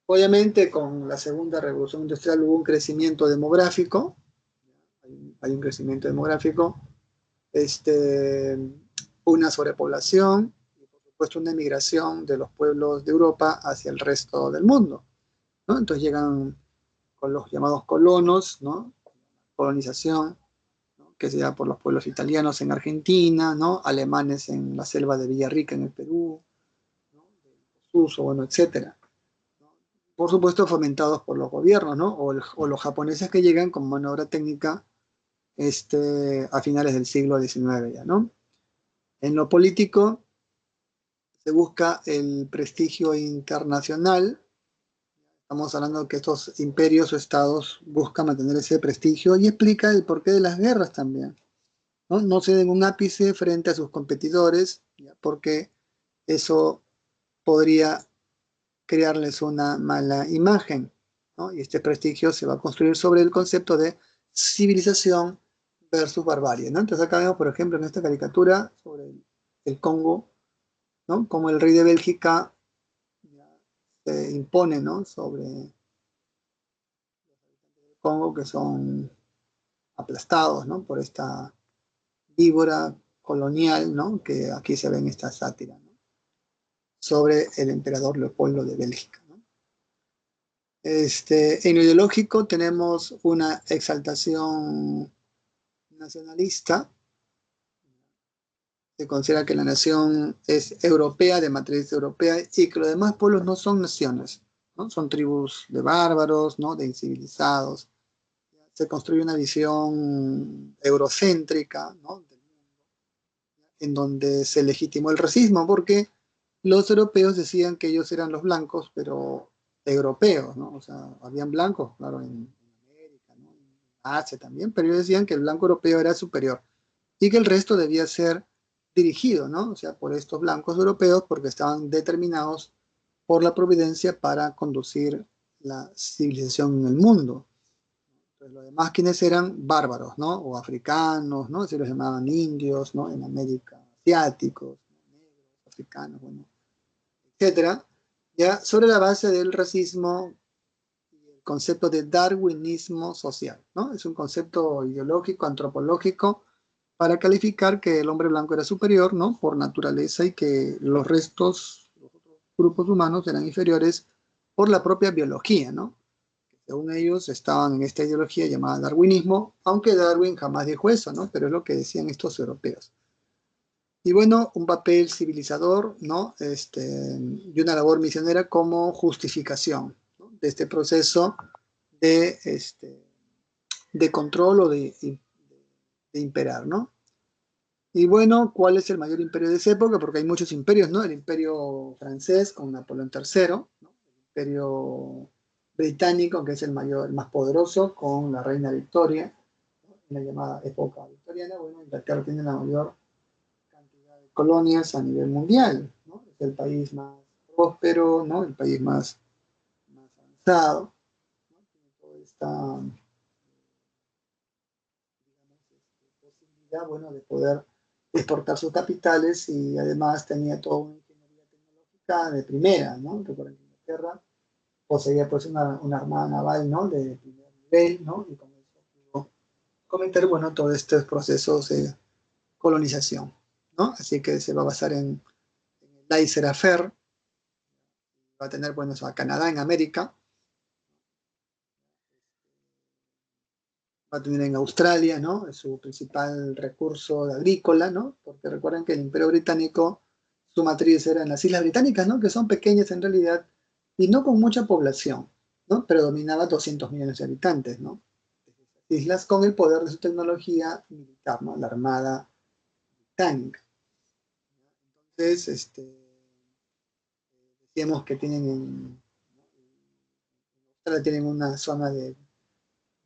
Obviamente con la segunda revolución industrial hubo un crecimiento demográfico, hay un crecimiento demográfico, una sobrepoblación y por supuesto una emigración de los pueblos de Europa hacia el resto del mundo, ¿no? Entonces llegan con los llamados colonos, ¿no? Colonización, ¿no? Que se da por los pueblos italianos en Argentina, ¿no? Alemanes en la selva de Villarrica en el Perú, ¿no? Suso, bueno, etcétera. Por supuesto fomentados por los gobiernos, ¿no? O los japoneses que llegan con mano de obra técnica a finales del siglo XIX ya, ¿no? En lo político se busca el prestigio internacional. Estamos hablando de que estos imperios o estados buscan mantener ese prestigio y explica el porqué de las guerras también, ¿no? No ceden un ápice frente a sus competidores, ¿ya? Porque eso podría crearles una mala imagen, ¿no? Y este prestigio se va a construir sobre el concepto de civilización versus barbarie, ¿no? Entonces acá vemos, por ejemplo, en esta caricatura sobre el Congo, ¿no? Como el rey de Bélgica se impone, ¿no? Sobre el Congo, que son aplastados, ¿no? Por esta víbora colonial, ¿no? Que aquí se ve en esta sátira, ¿no? Sobre el emperador Leopoldo de Bélgica, ¿no? En lo ideológico tenemos una exaltación nacionalista. Se considera que la nación es europea, de matriz europea, y que los demás pueblos no son naciones, ¿no? Son tribus de bárbaros, ¿no? De incivilizados. Se construye una visión eurocéntrica, ¿no? En donde se legitimó el racismo, porque los europeos decían que ellos eran los blancos, pero europeos, ¿no? O sea, habían blancos, claro, en América, ¿no? En Asia también, pero ellos decían que el blanco europeo era superior y que el resto debía ser dirigido, ¿no? O sea, por estos blancos europeos porque estaban determinados por la providencia para conducir la civilización en el mundo. Entonces, los demás quienes eran bárbaros, ¿no? O africanos, ¿no? Se los llamaban indios, ¿no? En América, asiáticos, ¿no? Negros, africanos, bueno, etcétera, ya sobre la base del racismo y el concepto de darwinismo social, ¿no? Es un concepto ideológico, antropológico, para calificar que el hombre blanco era superior, ¿no? Por naturaleza y que los restos, los otros grupos humanos eran inferiores por la propia biología, ¿no? Según ellos estaban en esta ideología llamada darwinismo, aunque Darwin jamás dijo eso, ¿no? Pero es lo que decían estos europeos. Y bueno, un papel civilizador, ¿no? Y una labor misionera como justificación, ¿no? De este proceso de, de control o de imperar, ¿no? Y bueno, ¿cuál es el mayor imperio de esa época? Porque hay muchos imperios, ¿no? El imperio francés con Napoleón III, ¿no? El imperio británico, que es el mayor, el más poderoso, con la reina Victoria, ¿no? En la llamada época victoriana. Bueno, Inglaterra tiene la mayor cantidad de colonias a nivel mundial, ¿no? Es el país más próspero, ¿no? El país más avanzado, ¿no? Tiene toda esta, digamos, posibilidad, bueno, de poder exportar sus capitales y además tenía toda una ingeniería tecnológica de primera, ¿no? Recuerden que Inglaterra poseía pues una armada naval, ¿no? De primer nivel, ¿no? Y con eso pudo cometer, bueno, todos estos procesos de colonización, ¿no? Así que se va a basar en el laissez-faire, va a tener, bueno, a Canadá en América, va a tener en Australia, ¿no? Es su principal recurso agrícola, ¿no? Porque recuerden que el Imperio Británico, su matriz era en las Islas Británicas, ¿no? Que son pequeñas en realidad y no con mucha población, ¿no? Predominaba 200 millones de habitantes, ¿no? Islas con el poder de su tecnología militar, ¿no? La Armada Británica. Entonces, decíamos que tienen en Australia tienen una zona de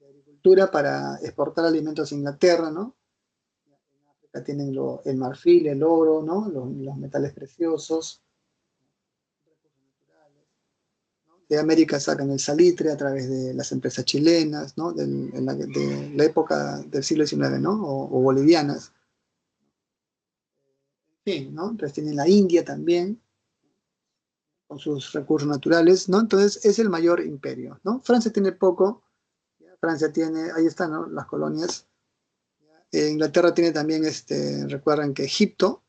agricultura para exportar alimentos a Inglaterra, ¿no? En África tienen el marfil, el oro, ¿no? Los metales preciosos, recursos naturales, ¿no? De América sacan el salitre a través de las empresas chilenas, ¿no? De la época del siglo XIX, ¿no? O bolivianas. En fin, ¿no? Entonces tienen la India también, con sus recursos naturales, ¿no? Entonces es el mayor imperio, ¿no? Francia tiene poco, ¿ya? Francia tiene, ahí están, ¿no? Las colonias. Inglaterra tiene también, recuerden que Egipto,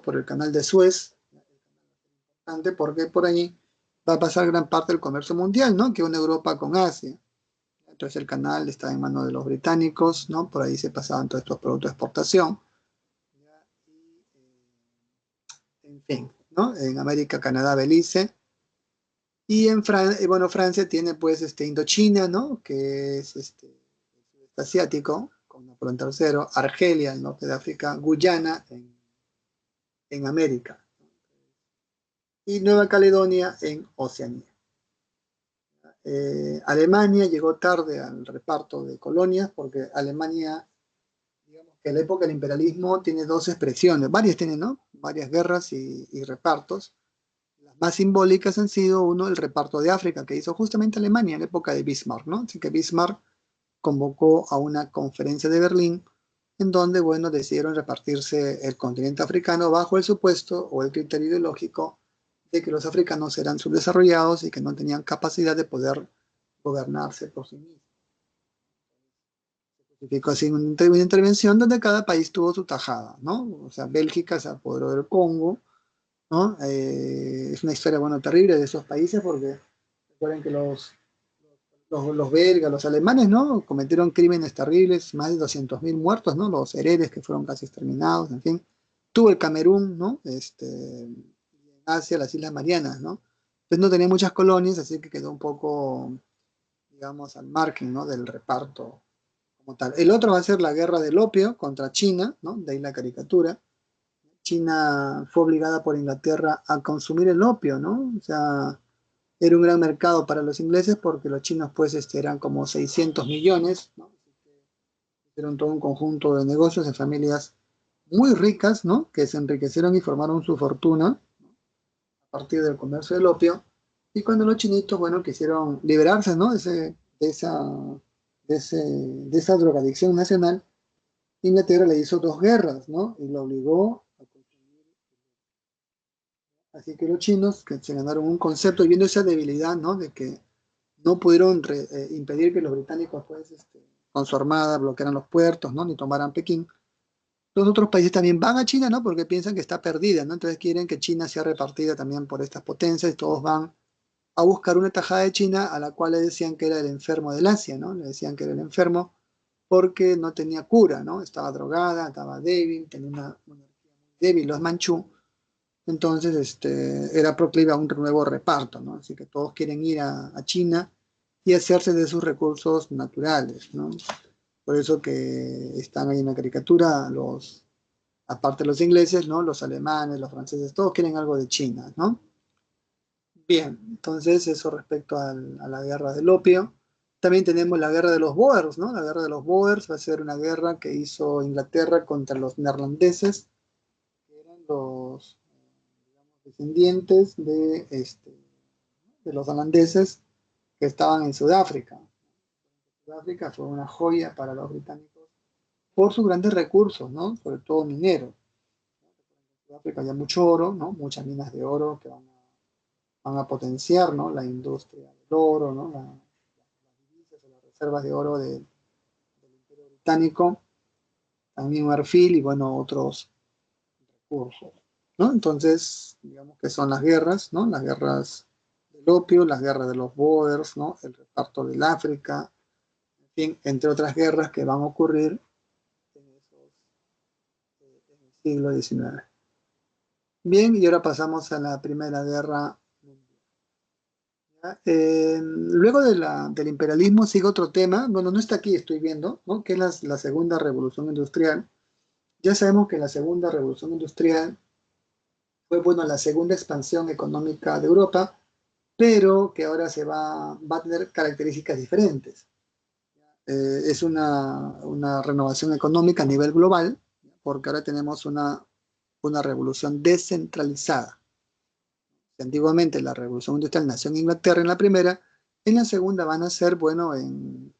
por el canal de Suez, porque por ahí va a pasar gran parte del comercio mundial, ¿no? Que une Europa con Asia. Entonces el canal está en manos de los británicos, ¿no? Por ahí se pasaban todos estos productos de exportación. En fin, ¿no? En América, Canadá, Belice. Y en bueno, Francia tiene pues Indochina, ¿no? Que es asiático, con Napoleón III, Argelia, el norte de África, Guyana en América, y Nueva Caledonia en Oceanía. Alemania llegó tarde al reparto de colonias porque Alemania, digamos que en la época del imperialismo tiene dos expresiones, varias tiene, ¿no? Varias guerras y repartos. Las más simbólicas han sido uno, el reparto de África que hizo justamente Alemania en la época de Bismarck, ¿no? Así que Bismarck convocó a una conferencia de Berlín en donde, bueno, decidieron repartirse el continente africano bajo el supuesto o el criterio ideológico de que los africanos eran subdesarrollados y que no tenían capacidad de poder gobernarse por sí mismos. Significó así una intervención donde cada país tuvo su tajada, ¿no? O sea, Bélgica se apoderó del Congo, ¿no? Es una historia, bueno, terrible de esos países porque recuerden que los belgas, los alemanes, ¿no? Cometieron crímenes terribles, más de 200.000 muertos, ¿no? Los heredes que fueron casi exterminados, en fin. Tuvo el Camerún, ¿no? En Asia, las Islas Marianas, ¿no? Entonces no tenía muchas colonias, así que quedó un poco, digamos, al margen, ¿no? Del reparto como tal. El otro va a ser la guerra del opio contra China, ¿no? De ahí la caricatura. China fue obligada por Inglaterra a consumir el opio, ¿no? O sea, era un gran mercado para los ingleses porque los chinos pues eran como 600 millones, ¿no? Hicieron todo un conjunto de negocios de familias muy ricas, ¿no? Que se enriquecieron y formaron su fortuna a partir del comercio del opio. Y cuando los chinitos, bueno, quisieron liberarse, ¿no? De esa drogadicción nacional, Inglaterra le hizo dos guerras, ¿no? Y lo obligó a consumir. Así que los chinos que se ganaron un concepto y viendo esa debilidad, ¿no? De que no pudieron impedir que los británicos, pues, con su armada bloquearan los puertos, ¿no? Ni tomaran Pekín. Los otros países también van a China, ¿no? Porque piensan que está perdida, ¿no? Entonces quieren que China sea repartida también por estas potencias y todos van a buscar una tajada de China a la cual le decían que era el enfermo del Asia, ¿no? Le decían que era el enfermo porque no tenía cura, ¿no? Estaba drogada, estaba débil, tenía una monarquía muy débil, los manchú. Entonces, era proclive a un nuevo reparto, ¿no? Así que todos quieren ir a China y hacerse de sus recursos naturales, ¿no? Por eso que están ahí en la caricatura aparte de los ingleses, ¿no? Los alemanes, los franceses, todos quieren algo de China, ¿no? Bien, entonces eso respecto a la guerra del opio. También tenemos la guerra de los Boers, ¿no? La guerra de los Boers va a ser una guerra que hizo Inglaterra contra los neerlandeses, que eran los digamos, descendientes de los holandeses que estaban en Sudáfrica. Sudáfrica fue una joya para los británicos por sus grandes recursos, ¿no? Sobre todo mineros. En Sudáfrica hay mucho oro, ¿no? Muchas minas de oro que van a potenciar, ¿no? La industria del oro, ¿no? Las divisas o las reservas de oro del Imperio Británico, también marfil y, bueno, otros recursos, ¿no? Entonces, digamos que son las guerras, ¿no? Las guerras del opio, las guerras de los Boers, ¿no? El reparto del África, en fin, entre otras guerras que van a ocurrir en el siglo XIX. Bien, y ahora pasamos a la Primera Guerra Mundial. Luego del imperialismo sigue otro tema, bueno, no está aquí, estoy viendo, ¿no? Que es la Segunda Revolución Industrial. Ya sabemos que la Segunda Revolución Industrial fue, bueno, la segunda expansión económica de Europa, pero que ahora va a tener características diferentes. Es una renovación económica a nivel global, porque ahora tenemos una revolución descentralizada. Antiguamente la revolución industrial nació en Inglaterra en la primera, en la segunda van a ser, bueno, en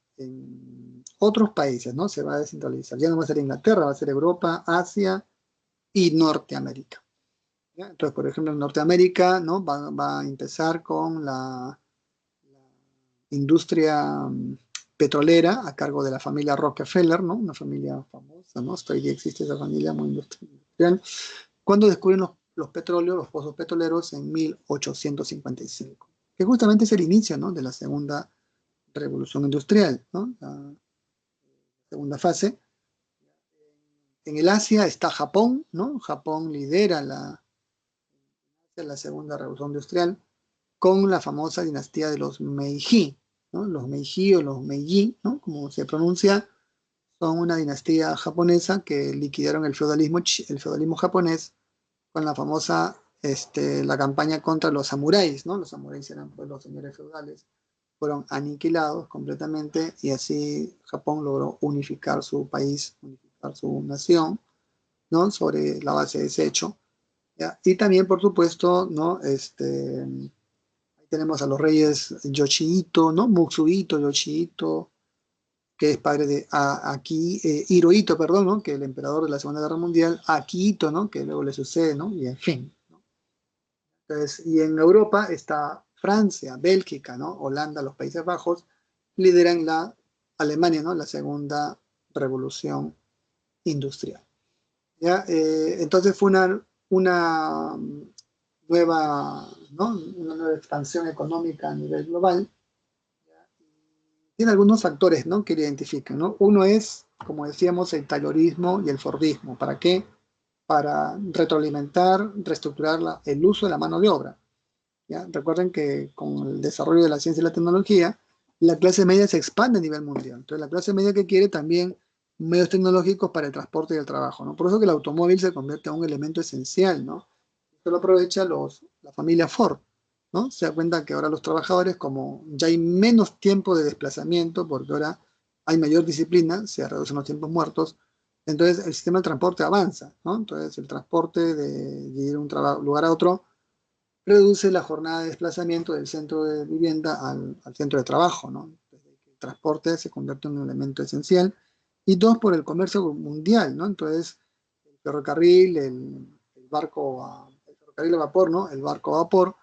otros países, ¿no? Se va a descentralizar. Ya no va a ser Inglaterra, va a ser Europa, Asia y Norteamérica. ¿Ya? Entonces, por ejemplo, en Norteamérica, ¿no? Va a empezar con la industria petrolera a cargo de la familia Rockefeller, ¿no? Una familia famosa, ¿no? Hasta hoy día existe esa familia muy industrial. Cuando descubren los petróleos, los pozos petroleros en 1855, que justamente es el inicio, ¿no? De la segunda revolución industrial, ¿no? La segunda fase. En el Asia está Japón, ¿no? Japón lidera la segunda revolución industrial con la famosa dinastía de los Meiji, ¿no? Los Meiji o los Meiji, ¿no? Como se pronuncia, son una dinastía japonesa que liquidaron el feudalismo japonés con la famosa, la campaña contra los samuráis, ¿no? Los samuráis eran, pues, los señores feudales, fueron aniquilados completamente y así Japón logró unificar su país, unificar su nación, ¿no? Sobre la base de ese hecho, ¿ya? Y también, por supuesto, ¿no? Ahí tenemos a los reyes Yoshihito, ¿no? Mutsuhito, Yoshihito, que es padre de Hirohito, perdón, ¿no? Que es el emperador de la Segunda Guerra Mundial, Akihito, ¿no? Que luego le sucede, ¿no? Y en fin. Entonces, y en Europa está Francia, Bélgica, ¿no? Holanda, los Países Bajos, lideran Alemania, ¿no? La segunda revolución industrial. ¿Ya? Entonces fue una nueva, ¿no? Una nueva expansión económica a nivel global. Tiene algunos factores, ¿no? Que lo identifican, ¿no? Uno es, como decíamos, el taylorismo y el fordismo. ¿Para qué? Para retroalimentar, reestructurar el uso de la mano de obra. ¿Ya? Recuerden que con el desarrollo de la ciencia y la tecnología, la clase media se expande a nivel mundial. Entonces, la clase media que quiere también medios tecnológicos para el transporte y el trabajo, ¿no? Por eso que el automóvil se convierte en un elemento esencial, ¿no? Esto lo aprovecha la familia Ford, ¿no? Se da cuenta que ahora los trabajadores, como ya hay menos tiempo de desplazamiento, porque ahora hay mayor disciplina, se reducen los tiempos muertos, entonces el sistema de transporte avanza, ¿no? Entonces el transporte de ir de un lugar a otro reduce la jornada de desplazamiento del centro de vivienda al centro de trabajo, ¿no? El transporte se convierte en un elemento esencial. Y dos, por el comercio mundial, ¿no? Entonces, el ferrocarril, el barco, el ferrocarril a vapor, ¿no? El barco a vapor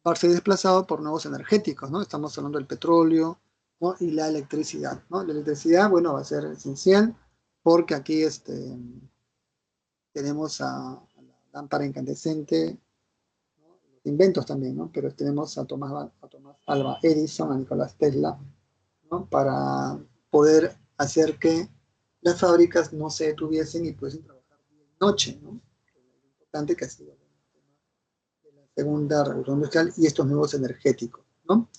va a ser desplazado por nuevos energéticos, ¿no? Estamos hablando del petróleo, ¿no? Y la electricidad, ¿no? La electricidad, bueno, va a ser esencial porque aquí tenemos a la lámpara incandescente, inventos también, ¿no? Pero tenemos a Tomás Alva Edison, a Nicolás Tesla, ¿no? Para poder hacer que las fábricas no se detuviesen y pudiesen trabajar día y noche, ¿no? Lo importante que ha sido el tema de la segunda revolución industrial y estos nuevos energéticos, ¿no?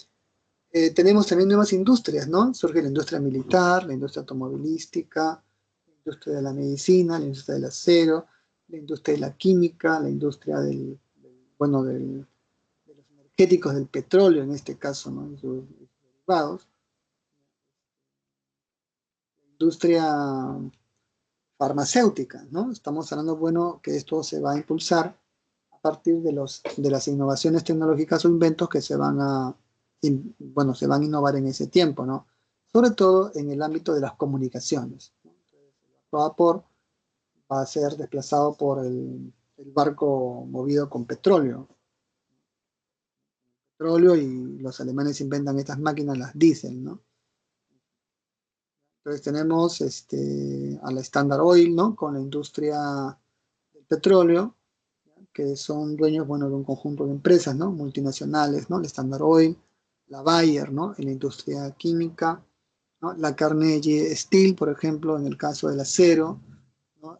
Tenemos también nuevas industrias, ¿no? Surge la industria militar, la industria automovilística, la industria de la medicina, la industria del acero, la industria de la química, la industria bueno, de los energéticos, del petróleo en este caso, ¿no? Y sus derivados, industria farmacéutica, ¿no? Estamos hablando, bueno, que esto se va a impulsar a partir de las innovaciones tecnológicas o inventos que bueno, se van a innovar en ese tiempo, ¿no? Sobre todo en el ámbito de las comunicaciones, ¿no? Entonces, el vapor va a ser desplazado por el barco movido con petróleo y los alemanes inventan estas máquinas, las diésel, ¿no? Entonces tenemos a la Standard Oil, ¿no? Con la industria del petróleo, que son dueños, bueno, de un conjunto de empresas, ¿no? Multinacionales, ¿no? La Standard Oil, la Bayer, ¿no? En la industria química, ¿no? La Carnegie Steel, por ejemplo, en el caso del acero, ¿no?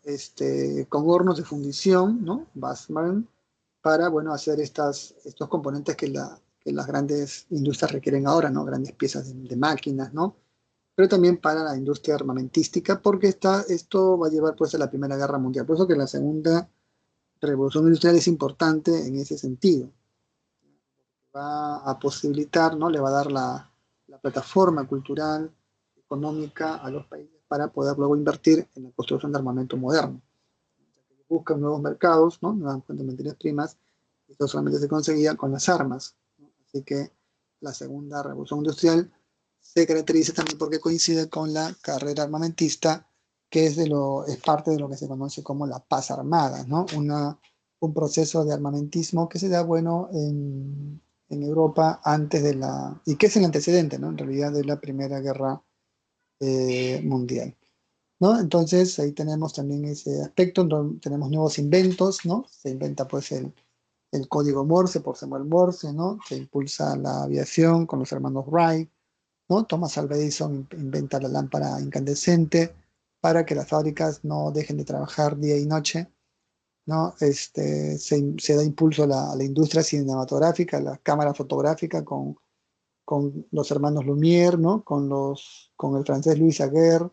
Con hornos de fundición, ¿no? Basman, para, bueno, hacer estos componentes que las grandes industrias requieren ahora, ¿no? Grandes piezas de máquinas, ¿no? Pero también para la industria armamentística, porque esto va a llevar pues a la Primera Guerra Mundial. Por eso que la Segunda Revolución Industrial es importante en ese sentido. Va a posibilitar, ¿no? Le va a dar la plataforma cultural, económica a los países para poder luego invertir en la construcción de armamento moderno. Buscan nuevos mercados, ¿no? Nuevas fuentes de materias primas, y esto solamente se conseguía con las armas, ¿no? Así que la Segunda Revolución Industrial se caracteriza también porque coincide con la carrera armamentista, que es parte de lo que se conoce como la paz armada, ¿no? Un proceso de armamentismo que se da, bueno, en Europa antes y que es el antecedente, ¿no? En realidad de la Primera Guerra Mundial, ¿no? Entonces ahí tenemos también ese aspecto, donde tenemos nuevos inventos, ¿no? Se inventa pues el código Morse por Samuel Morse, ¿no? Se impulsa la aviación con los hermanos Wright, ¿no? Thomas Alva Edison inventa la lámpara incandescente para que las fábricas no dejen de trabajar día y noche, ¿no? Se da impulso a la industria cinematográfica, la cámara fotográfica con los hermanos Lumière, ¿no? Con el francés Louis Daguerre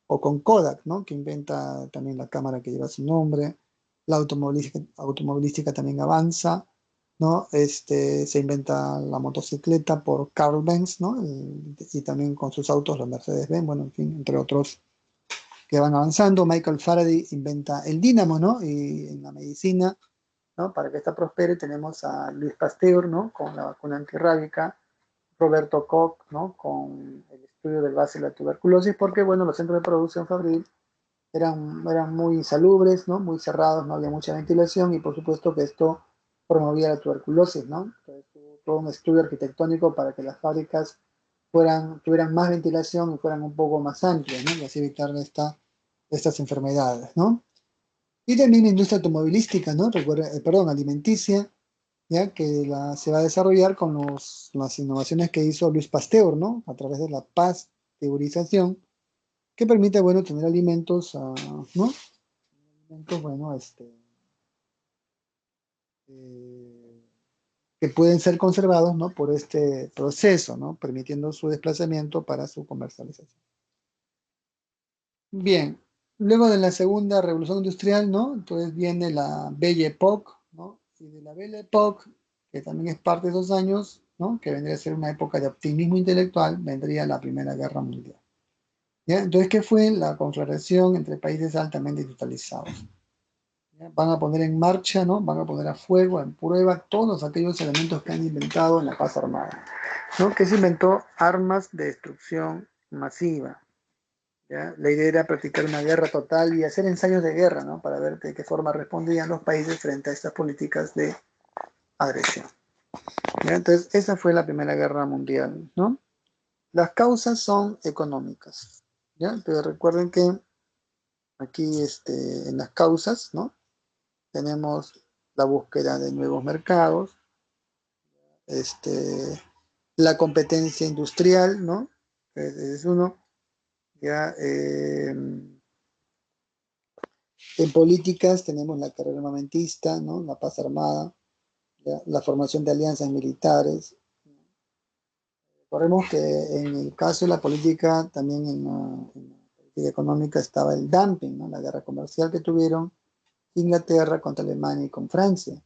o con Kodak, ¿no? Que inventa también la cámara que lleva su nombre. La automovilística también avanza, ¿no? Se inventa la motocicleta por Carl Benz, ¿no? Y también con sus autos, los Mercedes-Benz, bueno, en fin, entre otros que van avanzando. Michael Faraday inventa el dínamo, ¿no? Y en la medicina, ¿no? Para que esta prospere tenemos a Luis Pasteur, ¿no? Con la vacuna antirrábica, Roberto Koch, ¿no? Con el estudio del base de la tuberculosis, porque, bueno, los centros de producción fabril eran muy insalubres, ¿no? Muy cerrados, no había mucha ventilación y por supuesto que esto promovía la tuberculosis, ¿no? Entonces, hubo todo un estudio arquitectónico para que las fábricas tuvieran más ventilación y fueran un poco más amplias, ¿no? Y así evitar estas enfermedades, ¿no? Y también la industria automovilística, ¿no? Perdón, alimenticia, ¿ya? Que se va a desarrollar con las innovaciones que hizo Luis Pasteur, ¿no? A través de la pasteurización, que permite, bueno, tener alimentos, ¿no? Alimentos, bueno, eh, que pueden ser conservados, ¿no? Por este proceso, ¿no? Permitiendo su desplazamiento para su comercialización. Bien, luego de la segunda revolución industrial, ¿no? Entonces viene la Belle Époque, ¿no? Y de la Belle Époque que también es parte de esos años, ¿no? Que vendría a ser una época de optimismo intelectual, vendría la Primera Guerra Mundial. ¿Ya? Entonces, ¿qué fue la conflagración entre países altamente industrializados? ¿Ya? Van a poner en marcha, ¿no? Van a poner a fuego, en prueba, todos aquellos elementos que han inventado en la paz armada, ¿no? Que se inventó armas de destrucción masiva. ¿Ya? La idea era practicar una guerra total y hacer ensayos de guerra, ¿no? Para ver de qué forma respondían los países frente a estas políticas de agresión. ¿Ya? Entonces, esa fue la Primera Guerra Mundial, ¿no? Las causas son económicas, ¿ya? Entonces recuerden que aquí en las causas, ¿no? Tenemos la búsqueda de nuevos mercados, la competencia industrial, ¿no? Ese es uno, ya. En políticas tenemos la carrera armamentista, ¿no? La paz armada, ¿ya? La formación de alianzas militares. Recordemos que en el caso de la política, también en la política económica estaba el dumping, ¿no? La guerra comercial que tuvieron Inglaterra contra Alemania y con Francia,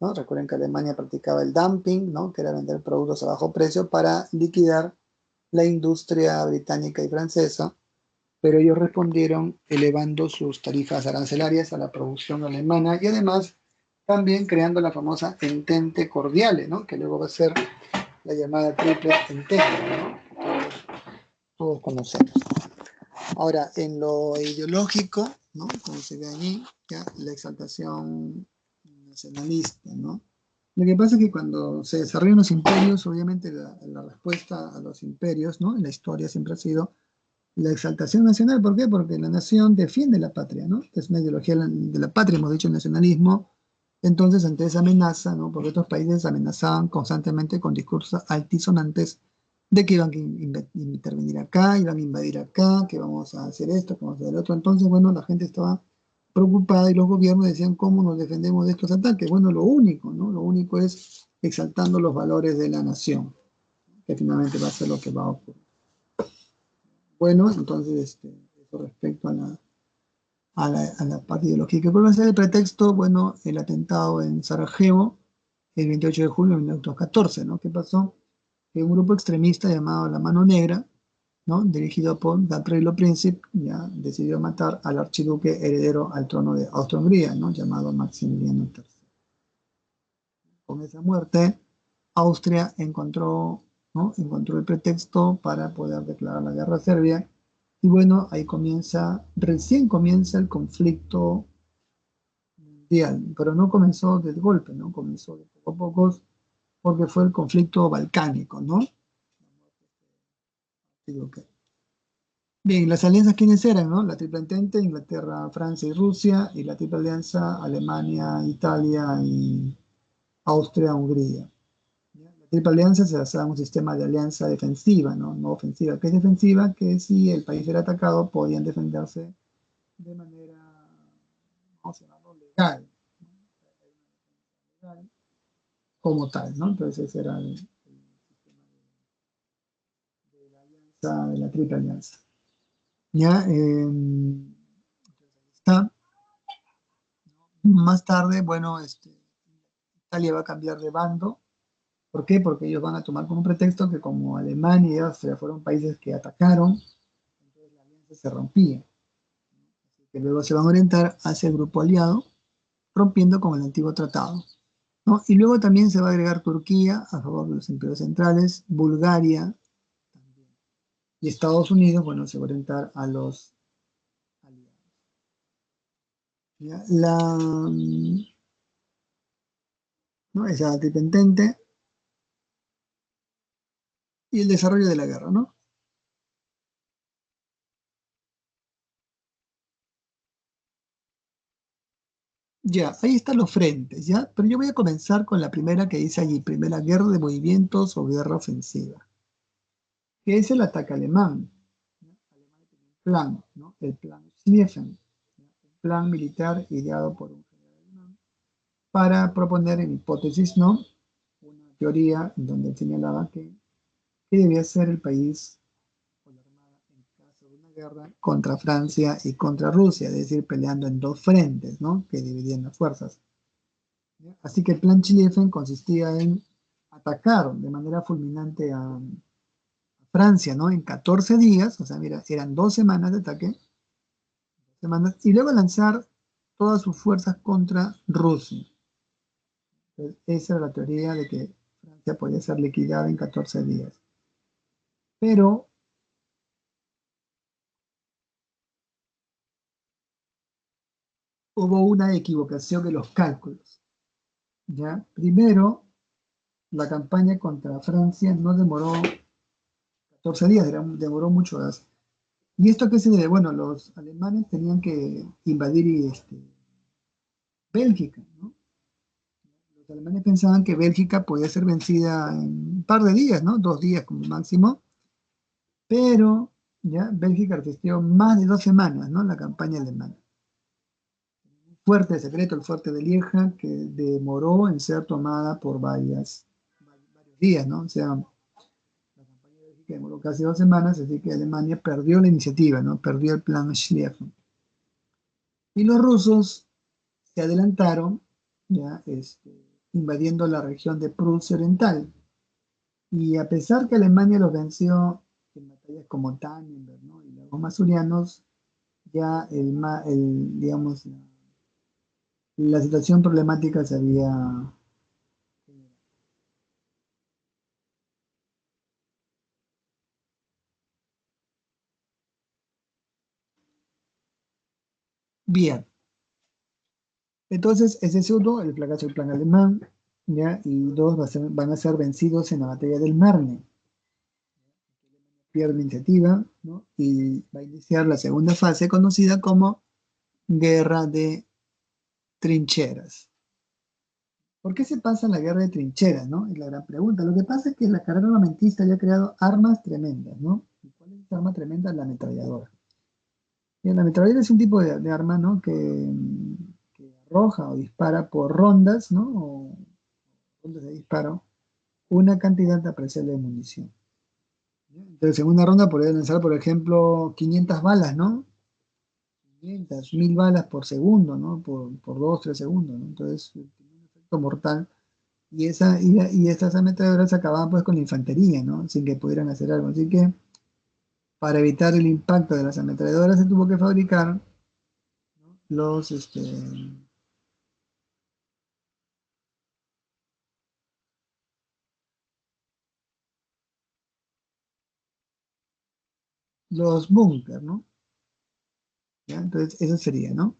¿no? Recuerden que Alemania practicaba el dumping, ¿no? Que era vender productos a bajo precio para liquidar la industria británica y francesa, pero ellos respondieron elevando sus tarifas arancelarias a la producción alemana y además también creando la famosa Entente Cordiale, ¿no? Que luego va a ser la llamada Triple Entente, ¿no? Todos conocemos. Ahora, en lo ideológico, ¿no? Como se ve allí, ya, la exaltación nacionalista, ¿no? Lo que pasa es que cuando se desarrollan los imperios, obviamente la respuesta a los imperios, ¿no? En la historia siempre ha sido la exaltación nacional. ¿Por qué? Porque la nación defiende la patria, ¿no? Es una ideología de la patria, hemos dicho, el nacionalismo. Entonces, ante esa amenaza, ¿no? Porque otros países amenazaban constantemente con discursos altisonantes de que iban a intervenir acá, iban a invadir acá, que vamos a hacer esto, que vamos a hacer lo otro. Entonces, bueno, la gente estaba preocupada y los gobiernos decían, ¿cómo nos defendemos de estos ataques? Bueno, lo único, ¿no? Lo único es exaltando los valores de la nación, que finalmente va a ser lo que va a ocurrir. Bueno, entonces, eso respecto a la parte ideológica. ¿Cuál va a ser el pretexto? Bueno, el atentado en Sarajevo, el 28 de julio de 1914, ¿no? ¿Qué pasó? Que un grupo extremista llamado La Mano Negra, ¿no? Dirigido por Gavrilo Princip, ya decidió matar al archiduque heredero al trono de Austria-Hungría, ¿no? Llamado Maximiliano III. Con esa muerte, Austria encontró, ¿no? Encontró el pretexto para poder declarar la guerra a Serbia. Y bueno, ahí recién comienza el conflicto mundial, pero no comenzó de golpe, ¿no? Comenzó de poco a poco, porque fue el conflicto balcánico, ¿no? Bien, las alianzas, ¿quiénes eran, no? La Triple Entente, Inglaterra, Francia y Rusia, y la Triple Alianza, Alemania, Italia y Austria, Hungría. ¿Ya? La Triple Alianza se basaba en un sistema de alianza defensiva, ¿no? No ofensiva. ¿Qué es defensiva? Que si el país era atacado, podían defenderse de manera, vamos a llamarlo, legal, ¿no? Como tal, ¿no? Entonces ese era el sistema de la alianza, de la Triple Alianza. Ya, está. Más tarde, bueno, Italia va a cambiar de bando. ¿Por qué? Porque ellos van a tomar como pretexto que como Alemania y Austria fueron países que atacaron, entonces la alianza se rompía. Así que luego se van a orientar hacia el grupo aliado, rompiendo con el antiguo tratado, ¿no? Y luego también se va a agregar Turquía a favor de los imperios centrales, Bulgaria también. Y Estados Unidos, bueno, se va a orientar a los aliados. ¿Ya? ¿No? Esa tripentente y el desarrollo de la guerra, ¿no? Ya, ahí están los frentes, ¿ya? Pero yo voy a comenzar con la primera que dice allí, primera guerra de movimientos o guerra ofensiva, que es el ataque alemán, ¿no? Alemania tiene un plan, ¿no? El plan Schlieffen, ¿no? Un plan militar ideado por un general alemán para proponer en hipótesis, ¿no? Una teoría en donde señalaba que debía ser el país o la armada en caso de una guerra contra Francia y contra Rusia, es decir, peleando en dos frentes, ¿no? Que dividían las fuerzas. ¿ya? Así que el plan Schlieffen consistía en atacar de manera fulminante a Francia, ¿no? En 14 días, o sea, mira, eran 2 semanas de ataque, semanas, y luego lanzar todas sus fuerzas contra Rusia. Entonces, esa era la teoría de que Francia podía ser liquidada en 14 días. Pero hubo una equivocación en los cálculos, ¿ya? Primero, la campaña contra Francia no demoró 14 días, demoró mucho más. ¿Y esto qué se debe? Bueno, los alemanes tenían que invadir Bélgica, ¿no? Los alemanes pensaban que Bélgica podía ser vencida en un par de días, ¿no? 2 días como máximo, pero ya Bélgica resistió más de 2 semanas, ¿no? La campaña alemana. Fuerte secreto, el fuerte de Lieja, que demoró en ser tomada por varios días, ¿no? O sea, la campaña de Bélgica demoró casi 2 semanas, así que Alemania perdió la iniciativa, ¿no? Perdió el plan Schlieffen. Y los rusos se adelantaron, ya, invadiendo la región de Prusia Oriental. Y a pesar que Alemania los venció en batallas como Tannenberg, ¿no? Y los masurianos, ya digamos, la situación problemática se había... Bien, entonces ese es uno, el fracaso del plan alemán, ¿ya? Y dos, van a ser vencidos en la batalla del Marne. Pierde la iniciativa, ¿no? Y va a iniciar la segunda fase conocida como Guerra de Trincheras. ¿Por qué se pasa la guerra de trincheras, no? Es la gran pregunta. Lo que pasa es que la carrera armamentista había creado armas tremendas, ¿no? ¿Y cuál es esa arma tremenda? La ametralladora. Y la ametralladora es un tipo de arma, ¿no? Que arroja o dispara por rondas, ¿no? O rondas de disparo, una cantidad apreciable de munición. Entonces, en una ronda podría lanzar, por ejemplo, 500 balas, ¿no? 500, 1000 balas por segundo, ¿no? Por 2, 3 segundos, ¿no? Entonces, tiene un efecto mortal. Y estas ametralladoras acababan pues con la infantería, ¿no? Sin que pudieran hacer algo. Así que para evitar el impacto de las ametralladoras se tuvo que fabricar los, los búnker, ¿no? ¿Ya? Entonces, eso sería, ¿no?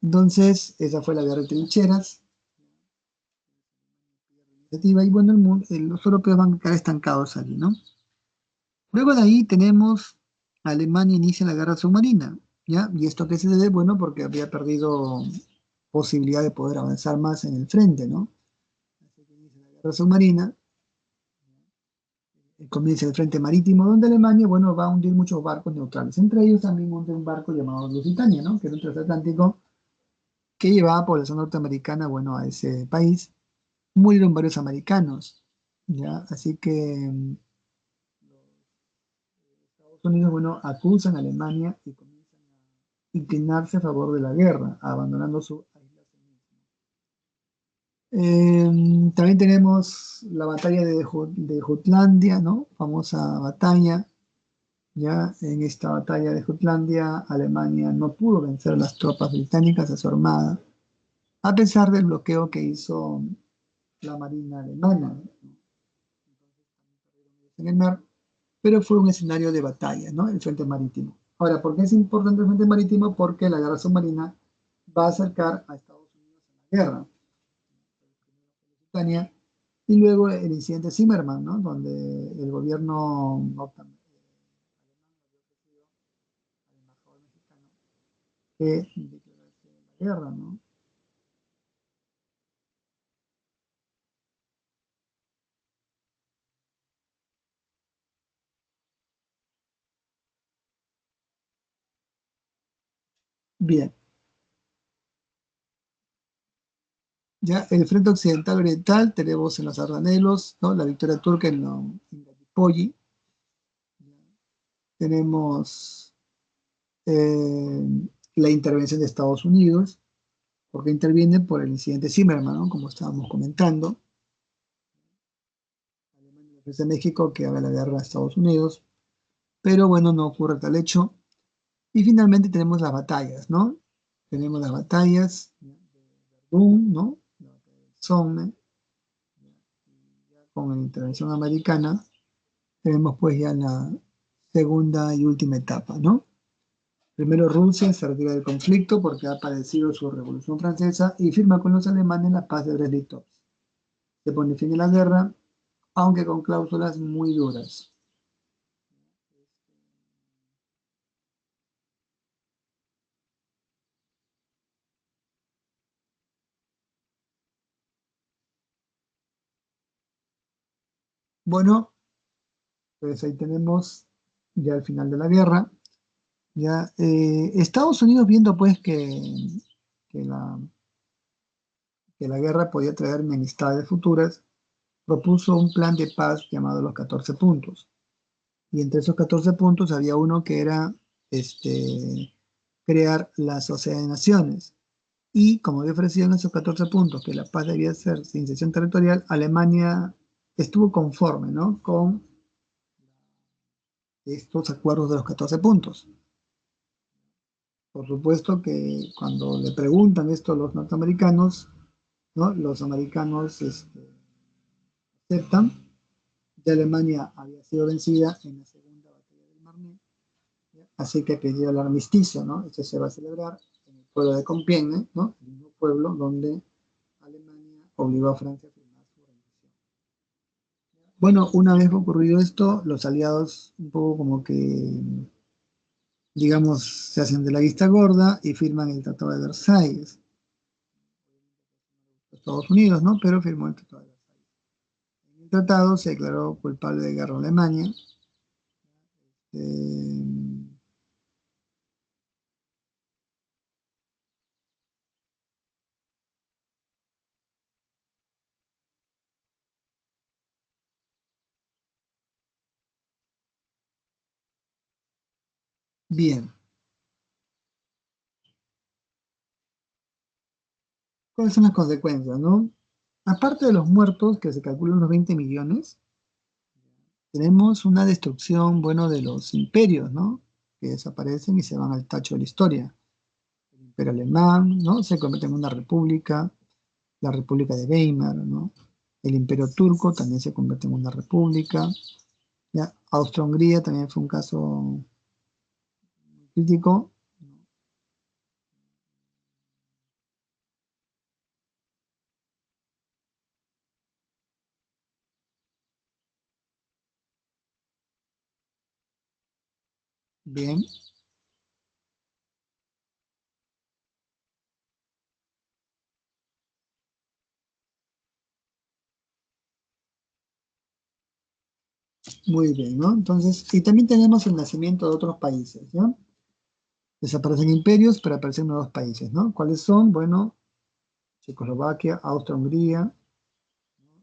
Entonces, esa fue la guerra de trincheras. Y bueno, los europeos van a quedar estancados allí, ¿no? Luego de ahí tenemos Alemania inicia la guerra submarina, ¿ya? ¿Y esto qué se debe? Bueno, porque había perdido posibilidad de poder avanzar más en el frente, ¿no? Así que inicia la guerra submarina, comienza el frente marítimo, donde Alemania, bueno, va a hundir muchos barcos neutrales. Entre ellos también hunde un barco llamado Lusitania, ¿no? Que era un transatlántico que llevaba población norteamericana, bueno, a ese país. Murieron varios americanos, ¿ya? Así que Estados Unidos, bueno, acusan a Alemania y comienzan a inclinarse a favor de la guerra, abandonando su aislacionismo. También tenemos la batalla de Jutlandia, ¿no? Famosa batalla. Ya en esta batalla de Jutlandia, Alemania no pudo vencer a las tropas británicas a su armada, a pesar del bloqueo que hizo la marina alemana, ¿no? En el mar, pero fue un escenario de batalla, ¿no? El frente marítimo. Ahora, ¿por qué es importante el frente marítimo? Porque la guerra submarina va a acercar a Estados Unidos a la guerra. Britania, y luego el incidente Zimmerman, ¿no? Donde el gobierno al embajador mexicano que declarase la guerra, ¿no? Bien, ya el frente occidental oriental tenemos en los Dardanelos, ¿no? La victoria turca en Gallipoli. Tenemos la intervención de Estados Unidos, porque interviene por el incidente Zimmerman, ¿no? Como estábamos comentando. Alemania le ofrece a México que haga la guerra a Estados Unidos, pero bueno, no ocurre tal hecho. Y finalmente tenemos las batallas, ¿no? Tenemos las batallas de Verdún, ¿no? La batalla de Somme, con la intervención americana, tenemos pues ya la segunda y última etapa, ¿no? Primero Rusia se retira del conflicto porque ha padecido su revolución francesa y firma con los alemanes la paz de Brest-Litovsk. Se pone fin a la guerra, aunque con cláusulas muy duras. Bueno, pues ahí tenemos ya el final de la guerra. Ya, Estados Unidos viendo pues que la, que la guerra podía traer enemistades futuras, propuso un plan de paz llamado los 14 puntos. Y entre esos 14 puntos había uno que era crear la Sociedad de Naciones. Y como había ofrecido en esos 14 puntos que la paz debía ser sin cesión territorial, Alemania estuvo conforme, ¿no? Con estos acuerdos de los 14 puntos. Por supuesto que cuando le preguntan esto a los norteamericanos, ¿no? Los americanos aceptan. Ya Alemania había sido vencida en la segunda batalla del Marne, ¿ya? Así que pidió el armisticio, ¿no? Esto se va a celebrar en el pueblo de Compiègne, ¿no? El mismo pueblo donde Alemania obligó a Francia a firmar su rendición. Bueno, una vez ocurrido esto, los aliados un poco como que, digamos, se hacen de la vista gorda y firman el Tratado de Versalles. Estados Unidos, ¿no? Pero firmó el Tratado de Versalles. En el tratado se declaró culpable de guerra a Alemania. Eh, bien, ¿cuáles son las consecuencias, no? Aparte de los muertos, que se calculan unos 20 millones, tenemos una destrucción, bueno, de los imperios, ¿no? Que desaparecen y se van al tacho de la historia. El imperio alemán, ¿no? Se convierte en una república, la república de Weimar, ¿no? El imperio turco también se convierte en una república. ¿Ya? Austria-Hungría también fue un caso crítico. Bien, muy bien, ¿no? Entonces, y también tenemos el nacimiento de otros países, ¿ya? Desaparecen imperios, pero aparecen nuevos países, ¿no? ¿Cuáles son? Bueno, Checoslovaquia, Austria-Hungría, ¿no?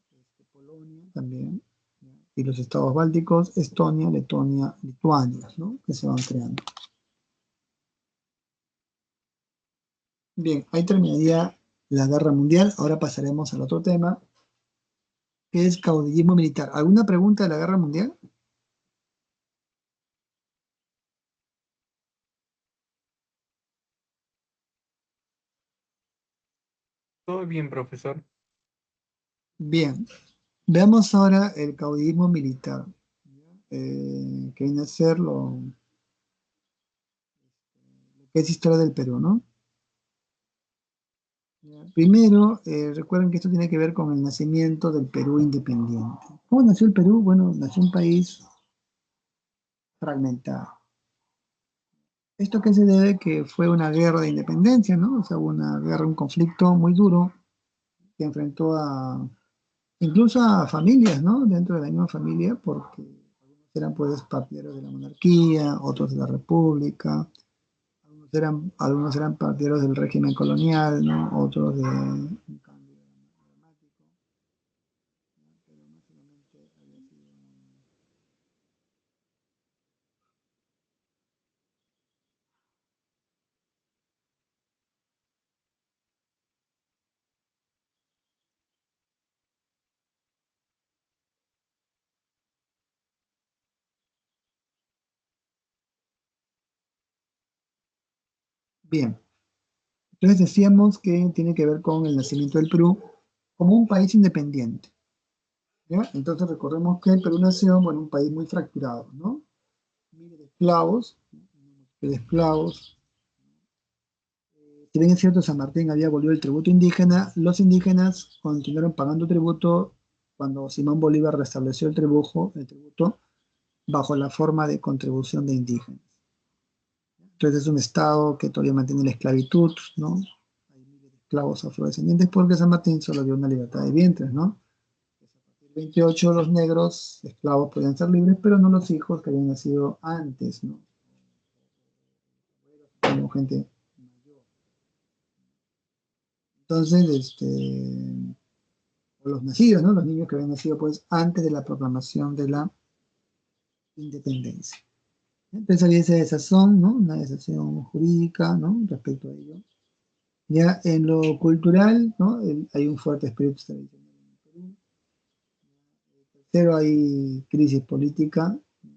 Polonia también, ¿ya? Y los estados bálticos, Estonia, Letonia, Lituania, ¿no? Que se van creando. Bien, ahí terminaría la guerra mundial. Ahora pasaremos al otro tema, que es caudillismo militar. ¿Alguna pregunta de la guerra mundial? Todo bien, profesor. Bien, veamos ahora el caudillismo militar, que viene a ser lo que es historia del Perú, ¿no? Primero, recuerden que esto tiene que ver con el nacimiento del Perú independiente. ¿Cómo nació el Perú? Bueno, nació un país fragmentado. ¿Esto qué se debe? Que fue una guerra de independencia, ¿no? O sea, hubo una guerra, un conflicto muy duro que enfrentó incluso a familias, ¿no? Dentro de la misma familia, porque algunos eran pues partidarios de la monarquía, otros de la república, algunos eran partidarios del régimen colonial, ¿no? Otros de un cambio dramático, pero no solamente había sido Bien, entonces decíamos que tiene que ver con el nacimiento del Perú como un país independiente. ¿Ya? Entonces recordemos que el Perú nació, bueno, un país muy fracturado, ¿no? Miles de esclavos. Si bien es cierto, San Martín había abolido el tributo indígena, los indígenas continuaron pagando tributo cuando Simón Bolívar restableció el tributo bajo la forma de contribución de indígenas. Entonces es un estado que todavía mantiene la esclavitud, ¿no? Hay miles de esclavos afrodescendientes porque San Martín solo dio una libertad de vientres, ¿no? Pues a partir del 28 los negros esclavos podían ser libres, pero no los hijos que habían nacido antes, ¿no? Como gente mayor. Entonces, o los nacidos, ¿no? Los niños que habían nacido pues antes de la proclamación de la independencia. Entonces había esa desazón, ¿no? Una desazón jurídica, ¿no? Respecto a ello. Ya en lo cultural, ¿no? Hay un fuerte espíritu tradicional en el Perú. Tercero, hay crisis política. ¿No?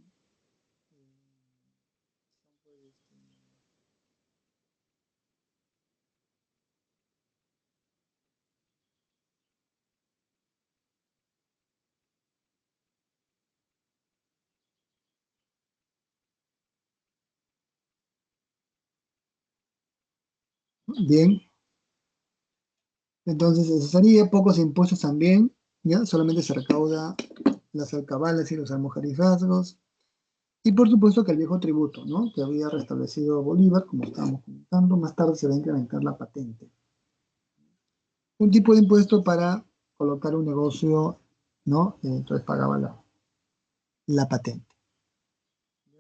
Bien, entonces se cesaría, pocos impuestos también, ¿ya? Solamente se recauda las alcabalas y los almojarifazgos. Y por supuesto que el viejo tributo, ¿no? Que había restablecido Bolívar, como estábamos comentando, más tarde se va a incrementar la patente. Un tipo de impuesto para colocar un negocio, ¿no? Entonces pagaba la patente.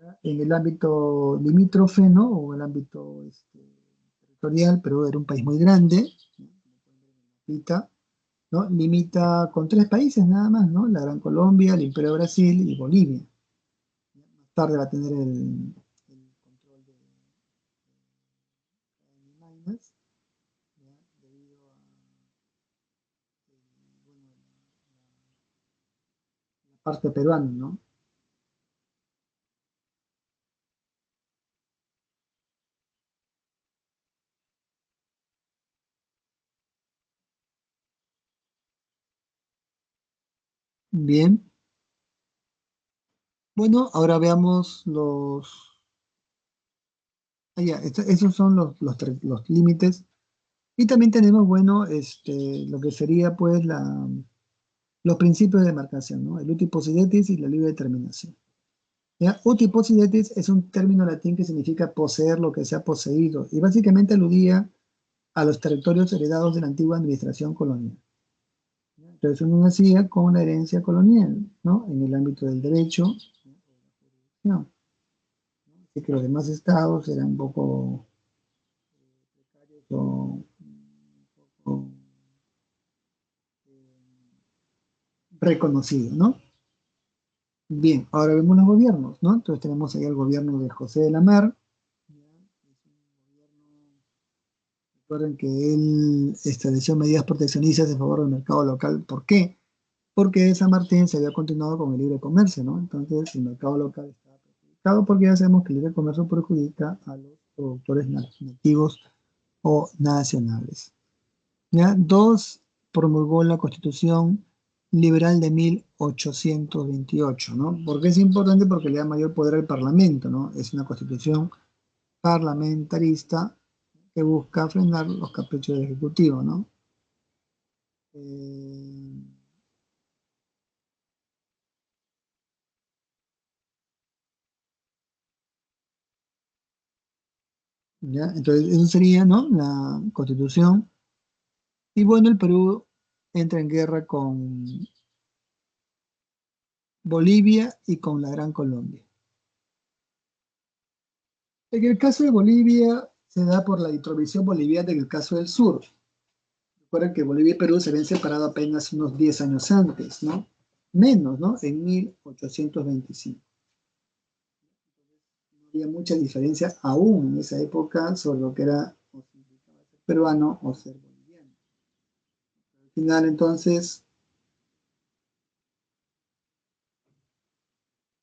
¿Ya? En el ámbito limítrofe, ¿no? O el ámbito territorial, pero era un país muy grande, ¿no? ¿No? Limita con tres países nada más, ¿no? La Gran Colombia, el Imperio de Brasil y Bolivia. Más tarde va a tener el control de Maynas, ¿ya? Debido a bueno, la parte peruana, ¿no? Bien, bueno, ahora veamos esos son los límites. Y también tenemos, bueno, lo que sería, pues, los principios de demarcación, ¿no? El uti possidetis y la libre determinación. ¿Ya? Uti possidetis es un término latín que significa poseer lo que se ha poseído y básicamente aludía a los territorios heredados de la antigua administración colonial. ¿Ya? Entonces uno nacía con la herencia colonial, ¿no? En el ámbito del derecho, ¿no? Así que los demás estados eran un poco precarios o un poco reconocidos, ¿no? Bien, ahora vemos los gobiernos, ¿no? Entonces tenemos ahí el gobierno de José de la Mar. Recuerden que él estableció medidas proteccionistas en favor del mercado local. ¿Por qué? Porque de San Martín se había continuado con el libre comercio, ¿no? Entonces el mercado local estaba perjudicado porque ya sabemos que el libre comercio perjudica a los productores nativos o nacionales. ¿Ya? Dos, promulgó la Constitución Liberal de 1828, ¿no? ¿Por qué es importante? Porque le da mayor poder al Parlamento, ¿no? Es una constitución parlamentarista que busca frenar los caprichos del Ejecutivo, ¿no? Eh, ¿Ya? Entonces, eso sería, ¿no? La Constitución. Y bueno, el Perú entra en guerra con Bolivia y con la Gran Colombia. En el caso de Bolivia se da por la introvisión boliviana en el caso del sur. Recuerden que Bolivia y Perú se habían separado apenas unos 10 años antes, ¿no? Menos, ¿no? En 1825. No había mucha diferencia aún en esa época sobre lo que era o significaba ser peruano o ser boliviano. Al final, entonces,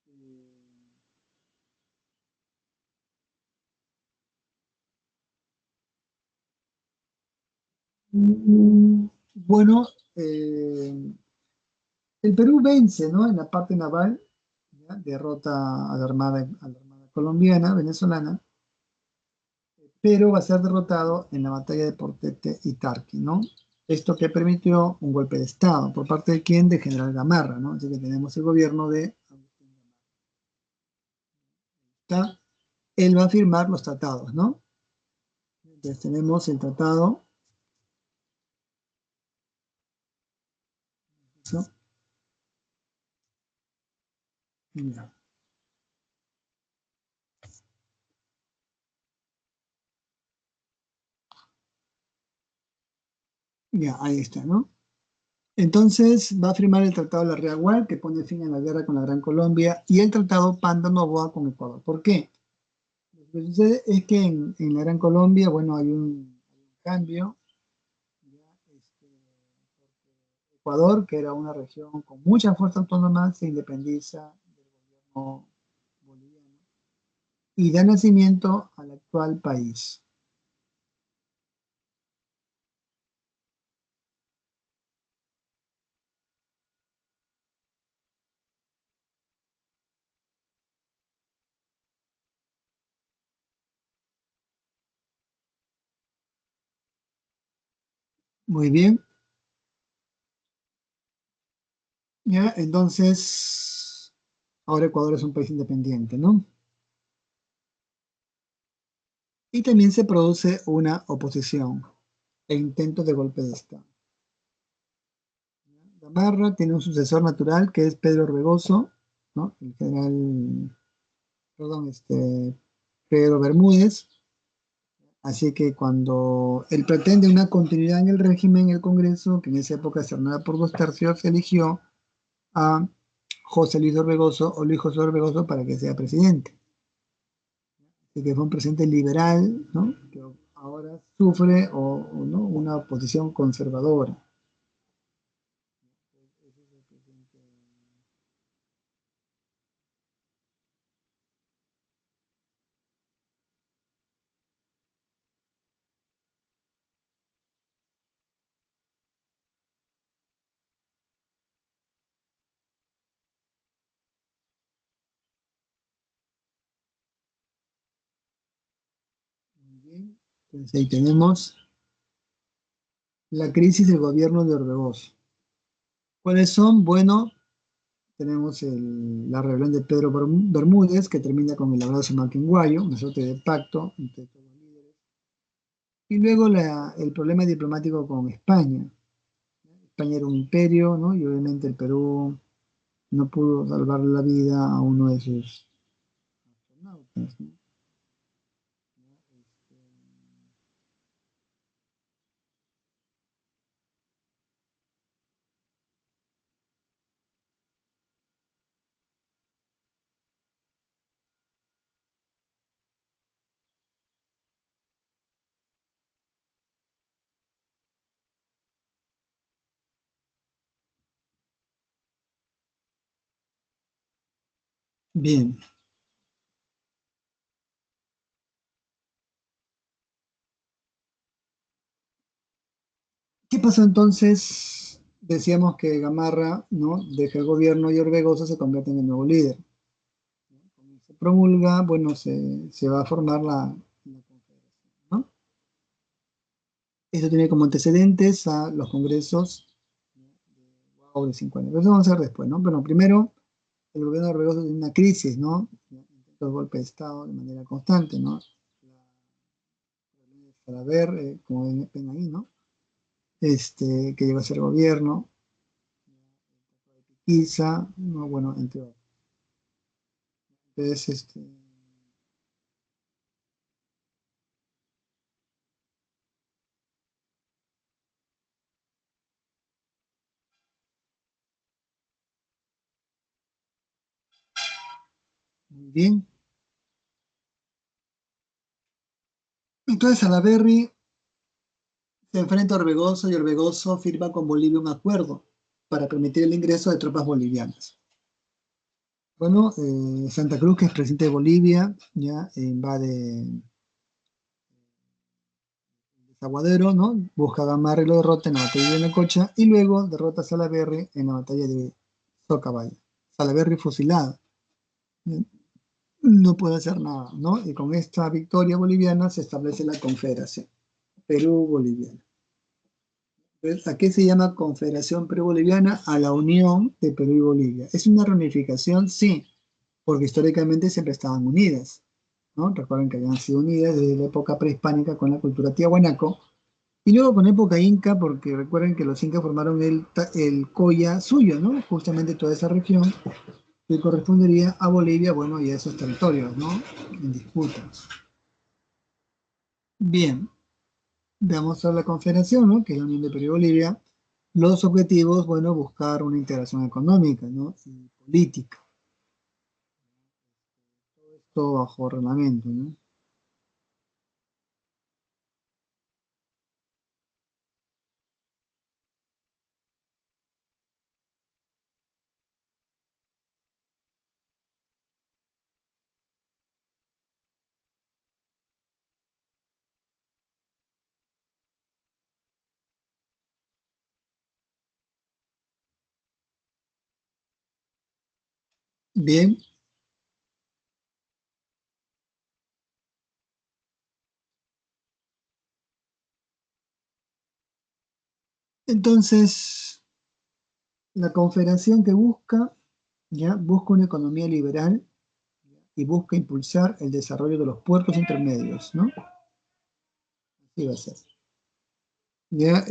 eh, Bueno, el Perú vence, ¿no? En la parte naval, ¿ya? Derrota a la armada colombiana, venezolana, pero va a ser derrotado en la batalla de Portete y Tarqui, ¿no? Esto que permitió un golpe de Estado, ¿por parte de quién? De General Gamarra, ¿no? Así que tenemos el gobierno de Agustín Gamarra. Él va a firmar los tratados, ¿no? Entonces tenemos el tratado, ¿no? Ya, ya, ahí está, ¿no? Entonces va a firmar el Tratado de la Reaguar, que pone fin a la guerra con la Gran Colombia, y el Tratado Pando-Noboa con Ecuador. ¿Por qué? Lo que sucede es que en la Gran Colombia, bueno, hay un cambio. Ya, Ecuador, que era una región con mucha fuerza autónoma, se independiza del gobierno boliviano y da nacimiento al actual país. Muy bien, ya, entonces, ahora Ecuador es un país independiente, ¿no? Y también se produce una oposición e intentos de golpe de Estado. Gamarra tiene un sucesor natural que es Pedro Orbegoso, ¿no? El general, perdón, Pedro Bermúdez. Así que cuando él pretende una continuidad en el régimen, el Congreso, que en esa época se ordenaba por 2/3, se eligió a José Luis Orbegoso o Luis José Orbegoso para que sea presidente. Así que fue un presidente liberal, ¿no? Que ahora sufre ¿no? una oposición conservadora. Muy bien. Entonces ahí tenemos la crisis del gobierno de Orbegoso. ¿Cuáles son? Bueno, tenemos la rebelión de Pedro Bermúdez, que termina con el abrazo maquinguayo, una suerte de pacto entre todos los líderes. Y luego el problema diplomático con España. España era un imperio, ¿no? Y obviamente el Perú no pudo salvar la vida a uno de sus astronautas, ¿no? Bien, ¿qué pasó entonces? Decíamos que Gamarra, ¿no? Deja el gobierno y Orbegoso se convierte en el nuevo líder. Cuando se promulga, bueno, se va a formar la confederación, ¿no? Esto tiene como antecedentes a los congresos de Guau de 50. Pero eso vamos a ver después, ¿no? Pero primero, el gobierno de Orbegoso tiene una crisis, ¿no? Intentos golpes de Estado de manera constante, ¿no? Para ver, como ven ahí, ¿no? Que llegó a ser gobierno, quizá, no, bueno, entre otros. Entonces, muy bien. Entonces, Salaverry se enfrenta a Orbegoso y Orbegoso firma con Bolivia un acuerdo para permitir el ingreso de tropas bolivianas. Bueno, Santa Cruz, que es presidente de Bolivia, ya invade Aguadero, ¿no? Busca a Gamarra y lo derrota en la batalla de Necocha y luego derrota a Salaverry en la batalla de Socabaya. Salaverry fusilado. No puede hacer nada, ¿no? Y con esta victoria boliviana se establece la Confederación Perú-Boliviana. Entonces, ¿a qué se llama Confederación Perú-Boliviana? A la unión de Perú y Bolivia. ¿Es una reunificación? Sí, porque históricamente siempre estaban unidas, ¿no? Recuerden que habían sido unidas desde la época prehispánica con la cultura tiahuanaco y luego con época inca, porque recuerden que los incas formaron el Coya suyo, ¿no? Justamente toda esa región que correspondería a Bolivia, bueno, y a esos territorios, ¿no? En disputa. Bien, veamos a la confederación, ¿no? Que es la Unión de Perú y Bolivia. Los objetivos, bueno, buscar una integración económica, ¿no? Y política, todo bajo reglamento, ¿no? Bien, entonces, la confederación que busca, ya, busca una economía liberal y busca impulsar el desarrollo de los puertos intermedios, ¿no? Así va a ser. ¿Ya?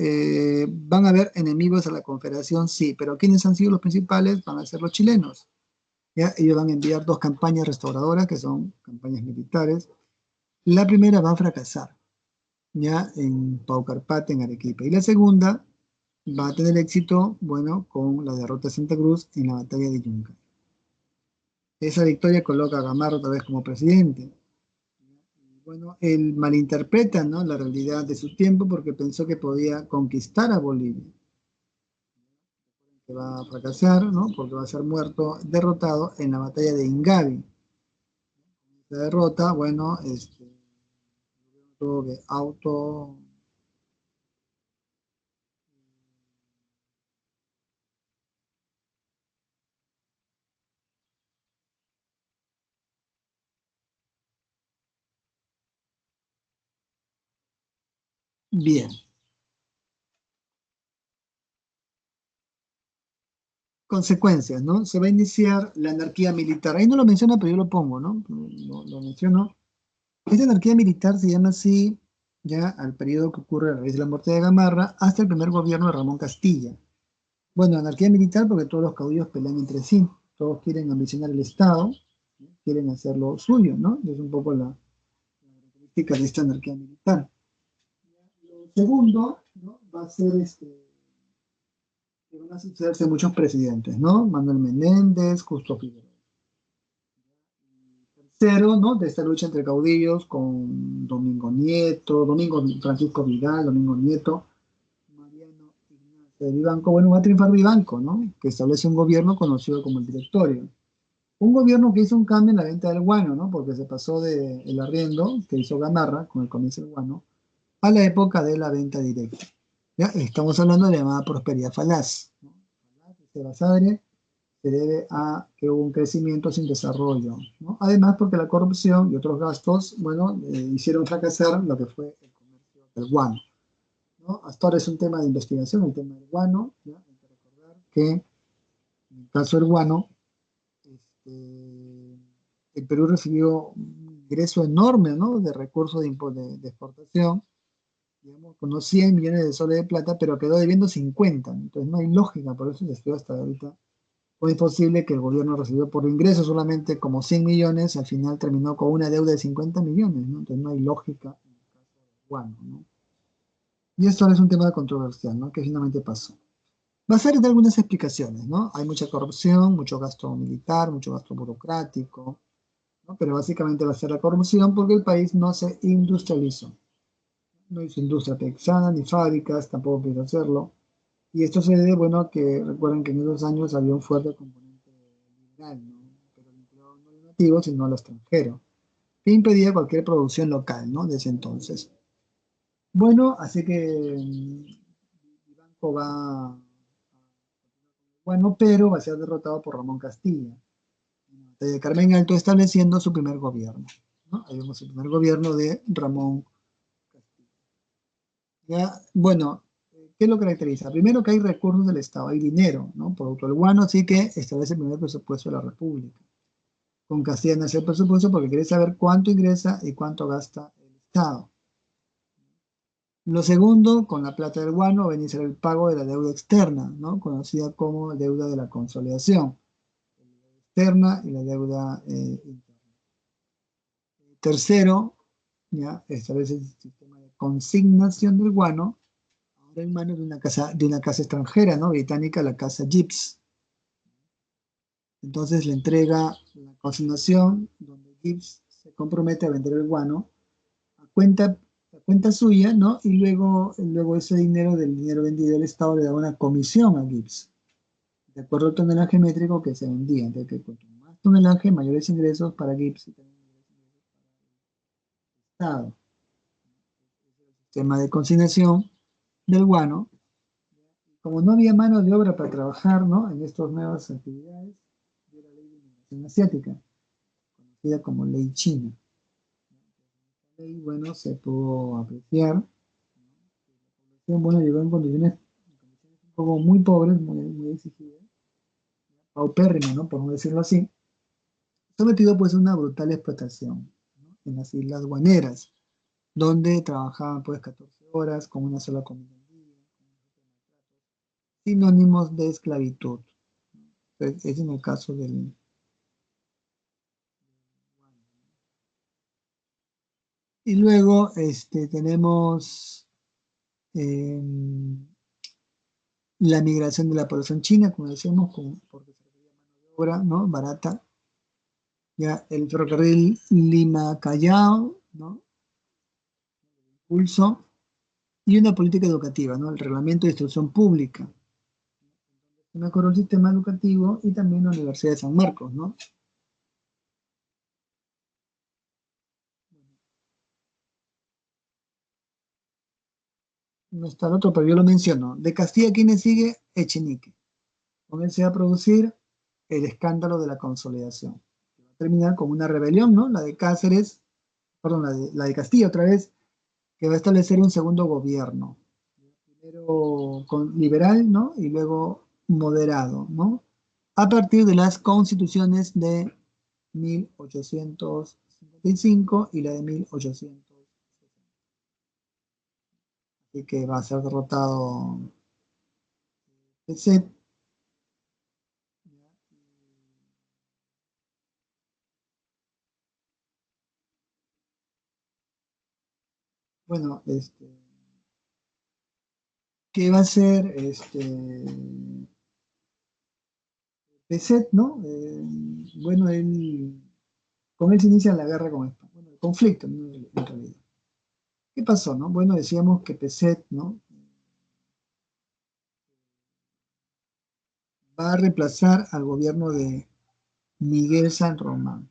¿Van a haber enemigos a la Confederación? Sí, pero ¿quiénes han sido los principales? Van a ser los chilenos. ¿Ya? Ellos van a enviar dos campañas restauradoras, que son campañas militares. La primera va a fracasar, ya en Paucarpata, en Arequipa. Y la segunda va a tener éxito, bueno, con la derrota de Santa Cruz en la batalla de Yungay. Esa victoria coloca a Gamarra otra vez como presidente. Bueno, él malinterpreta, ¿no?, la realidad de su tiempo porque pensó que podía conquistar a Bolivia, que va a fracasar, ¿no? Porque va a ser muerto, derrotado en la batalla de Ingavi. La derrota, bueno, tuvo que auto. Bien. Consecuencias, ¿no? Se va a iniciar la anarquía militar. Ahí no lo menciona, pero yo lo pongo, ¿no? Lo menciono. Esta anarquía militar se llama así ya al periodo que ocurre a raíz de la muerte de Gamarra hasta el primer gobierno de Ramón Castilla. Bueno, anarquía militar porque todos los caudillos pelean entre sí, todos quieren ambicionar el Estado, quieren hacer lo suyo, ¿no? Es un poco la característica de esta anarquía militar. Lo segundo, ¿no?, va a ser que van a sucederse muchos presidentes, ¿no? Manuel Menéndez, Justo Figueroa. Tercero, ¿no?, de esta lucha entre caudillos con Domingo Nieto, Domingo Francisco Vidal, Domingo Nieto, Mariano Ignacio de Vivanco. Bueno, va a triunfar Vivanco, ¿no?, que establece un gobierno conocido como el Directorio. Un gobierno que hizo un cambio en la venta del guano, ¿no?, porque se pasó del arriendo que hizo Gamarra con el comienzo del guano a la época de la venta directa. ¿Ya? Estamos hablando de la llamada prosperidad falaz, ¿no? Se Basadre se debe a que hubo un crecimiento sin desarrollo, ¿no? Además, porque la corrupción y otros gastos, bueno, hicieron fracasar lo que fue el comercio del guano, ¿no? Hasta ahora es un tema de investigación, el tema del guano, ¿ya? Hay que recordar que en el caso del guano, el Perú recibió un ingreso enorme, ¿no?, de recursos de exportación, digamos, con unos 100 millones de soles de plata, pero quedó debiendo 50. Entonces no hay lógica, por eso se estudia hasta ahorita. ¿Cómo es posible que el gobierno recibió por ingresos solamente como 100 millones y al final terminó con una deuda de 50 millones, ¿no? Entonces no hay lógica en el caso de Guano, ¿no? Y esto ahora es un tema controversial, ¿no?, que finalmente pasó. Va a ser de algunas explicaciones, ¿no? Hay mucha corrupción, mucho gasto militar, mucho gasto burocrático, ¿no? Pero básicamente va a ser la corrupción porque el país no se industrializó. No hizo industria texana ni fábricas, tampoco quiso hacerlo. Y esto se debe, bueno, a que recuerden que en esos años había un fuerte componente liberal, ¿no? Pero vinculado no a los nativos, sino a lo extranjero, que impedía cualquier producción local, ¿no?, desde entonces. Bueno, así que Vivanco va, bueno, pero va a ser derrotado por Ramón Castilla. De Carmen Alto estableciendo su primer gobierno, ¿no? Ahí vemos el primer gobierno de Ramón Castilla. Ya, bueno, ¿qué lo caracteriza? Primero que hay recursos del Estado, hay dinero, ¿no? Producto del guano, así que establece el primer presupuesto de la República. Con Castilla nace el presupuesto porque quiere saber cuánto ingresa y cuánto gasta el Estado. Lo segundo, con la plata del guano, va a iniciar el pago de la deuda externa, ¿no? Conocida como deuda de la consolidación, externa y la deuda interna. Tercero, ya establece el sistema de consignación del guano, ahora en manos de una casa extranjera, ¿no? Británica, la casa Gibbs. Entonces le entrega la consignación donde Gibbs se compromete a vender el guano a cuenta suya, ¿no? Y luego ese dinero del dinero vendido, el Estado le da una comisión a Gibbs, de acuerdo al tonelaje métrico que se vendía. Entonces, que cuanto más tonelaje, mayores ingresos para Gibbs y también mayores ingresos para el Estado. Tema de consignación del guano. Como no había mano de obra para trabajar, ¿no? En estas nuevas actividades, dio la ley de inmigración asiática, conocida como ley china. La ley, bueno, se pudo apreciar. Bueno, llegó en condiciones un poco muy pobres, muy exigidas, paupérrimas, ¿no? Por no decirlo así, sometido pues a una brutal explotación, ¿no? En las islas guaneras, donde trabajaban pues 14 horas con una sola comida al día, sinónimos de esclavitud. Entonces, es en el caso del... Y luego tenemos eh, la migración de la población china, como decíamos, porque se requería mano de obra, ¿no? Barata. Ya el ferrocarril Lima-Callao, ¿no? Pulso, y una política educativa, ¿no? El reglamento de instrucción pública. Mejoró el sistema educativo y también la Universidad de San Marcos, ¿no? No está el otro, pero yo lo menciono. De Castilla, ¿quién sigue? Echenique. Con él se va a producir el escándalo de la consolidación. Va a terminar con una rebelión, ¿no? La de Cáceres, perdón, la de Castilla otra vez, que va a establecer un segundo gobierno. Primero liberal, ¿no? Y luego moderado, ¿no? A partir de las constituciones de 1855 y la de 1860. Así que va a ser derrotado Peset. Bueno, ¿qué va a ser Peset, ¿no? Bueno, con él se inicia la guerra con España. Bueno, el conflicto, ¿no? En realidad. ¿Qué pasó, no? Bueno, decíamos que Peset, ¿no? Va a reemplazar al gobierno de Miguel San Román.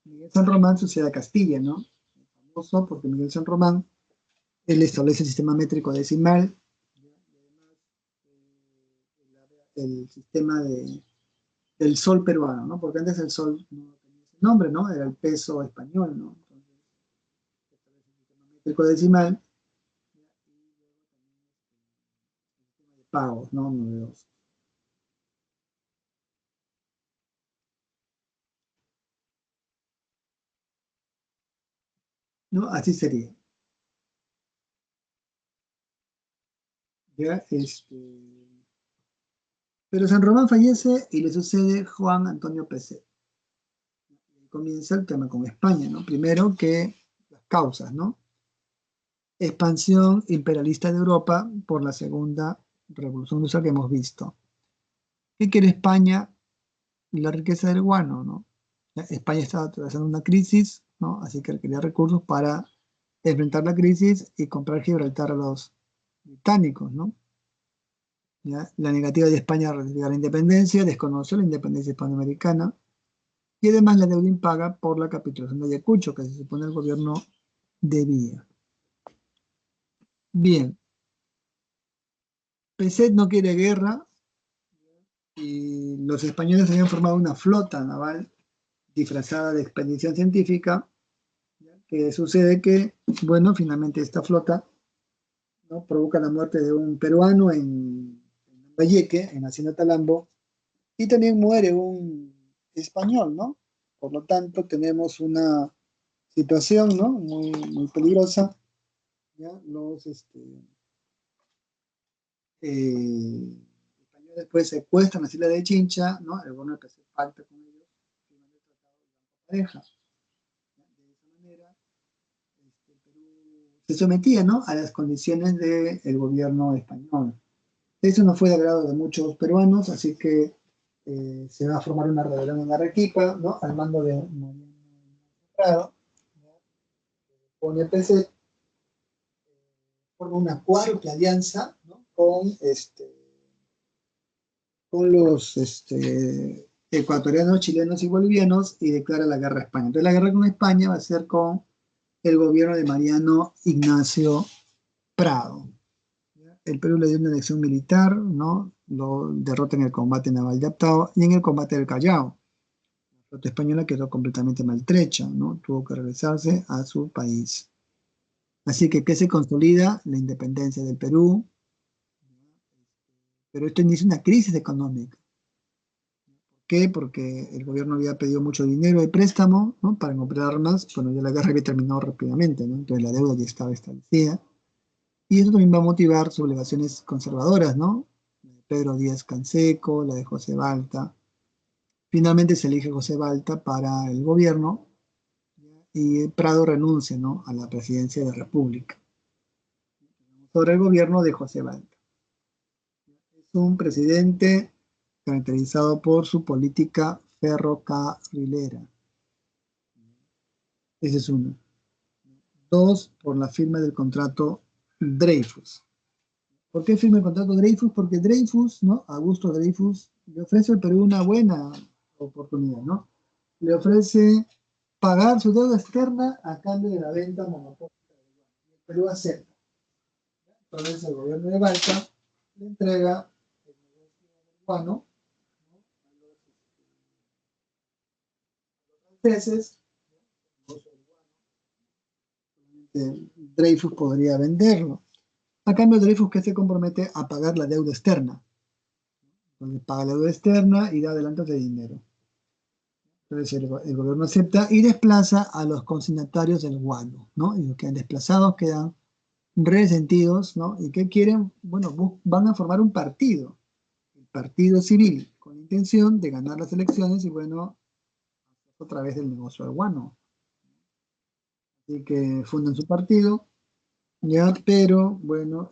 Miguel San Román sucede a Castilla, ¿no? Famoso porque Miguel San Román, él establece el sistema métrico decimal, el sistema del sol peruano, ¿no? Porque antes el sol no tenía ese nombre, ¿no? Era el peso español, ¿no? Entonces, establece el sistema métrico decimal de pagos, ¿no? Novedoso. ¿No? Así sería. ¿Ya? Pero San Román fallece y le sucede Juan Antonio Peset. Comienza el tema con España, ¿no? Primero que las causas, ¿no? Expansión imperialista de Europa por la segunda revolución industrial que hemos visto. ¿Qué quiere España? La riqueza del guano, ¿no? España estaba atravesando una crisis, ¿no? Así que requería recursos para enfrentar la crisis y comprar Gibraltar a los británicos, ¿no? ¿Ya? La negativa de España a ratificar la independencia desconoció la independencia hispanoamericana y además la deuda impaga por la capitulación de Ayacucho, que se supone el gobierno debía. Bien, Peset no quiere guerra y los españoles habían formado una flota naval disfrazada de expedición científica, que sucede que, bueno, finalmente esta flota, ¿no?, provoca la muerte de un peruano en Lambayeque, en Hacienda Talambo, y también muere un español, ¿no? Por lo tanto, tenemos una situación, ¿no?, muy peligrosa. ¿Ya? Los españoles después secuestran las islas de Chincha, ¿no? El gobierno que se pacta con ellos, firman el tratado de pareja. ¿Ya? De esa manera, Perú se sometía, ¿no?, a las condiciones del gobierno español. Eso no fue de agrado de muchos peruanos, así que se va a formar una rebelión en Arequipa, ¿no?, al mando de Mariano Prado, ¿no?, pone PC, forma una cuarta alianza, ¿no?, con los ecuatorianos, chilenos y bolivianos, y declara la guerra a España. Entonces la guerra con España va a ser con el gobierno de Mariano Ignacio Prado. El Perú le dio una elección militar, ¿no? Lo derrota en el combate naval de Aptao y en el combate del Callao. La flota española quedó completamente maltrecha, ¿no? Tuvo que regresarse a su país. Así que, ¿qué se consolida? La independencia del Perú, pero esto inicia una crisis económica. ¿Por qué? Porque el gobierno había pedido mucho dinero de préstamo, ¿no?, para comprar armas. Bueno, ya la guerra había terminado rápidamente, ¿no? Entonces la deuda ya estaba establecida. Y eso también va a motivar sublevaciones conservadoras, ¿no? Pedro Díaz Canseco, la de José Balta. Finalmente se elige José Balta para el gobierno y Prado renuncia, ¿no?, a la presidencia de la República. Sobre el gobierno de José Balta. Es un presidente caracterizado por su política ferrocarrilera. Ese es uno. Dos, por la firma del contrato Dreyfus. ¿Por qué firma el contrato Dreyfus? Porque Dreyfus, ¿no?, Augusto Dreyfus, le ofrece al Perú una buena oportunidad, ¿no? Le ofrece pagar su deuda externa a cambio de la venta monopólica del yuan. El Perú acepta. Entonces el gobierno de Balta le entrega el negocio peruano, ¿no?, a los franceses. Dreyfus podría venderlo. A cambio, Dreyfus, que se compromete a pagar la deuda externa. Entonces paga la deuda externa y da adelantos de dinero. Entonces el gobierno acepta y desplaza a los consignatarios del guano, ¿no? Y los que quedan desplazados quedan resentidos, ¿no? ¿Y qué quieren? Bueno, van a formar un partido, el Partido Civil, con la intención de ganar las elecciones y, bueno, otra vez del negocio del guano. Así que fundan su partido, ya, pero bueno,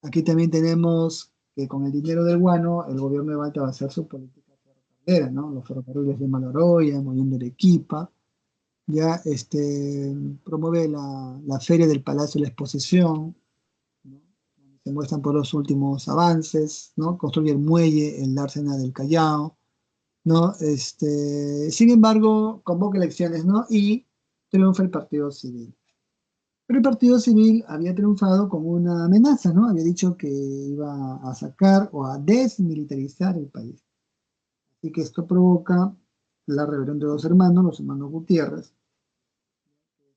aquí también tenemos que con el dinero del guano, el gobierno de Balta va a hacer su política ferrocarrilera, ¿no? Los ferrocarriles de Maloroya, moviendo Arequipa, ya promueve la Feria del Palacio de la Exposición, ¿no?, donde se muestran por los últimos avances, ¿no? Construye el muelle, el dársena del Callao, ¿no? Sin embargo, convoca elecciones, ¿no? Y triunfa el Partido Civil. Pero el Partido Civil había triunfado con una amenaza, ¿no? Había dicho que iba a sacar o a desmilitarizar el país. Así que esto provoca la rebelión de dos hermanos, los hermanos Gutiérrez,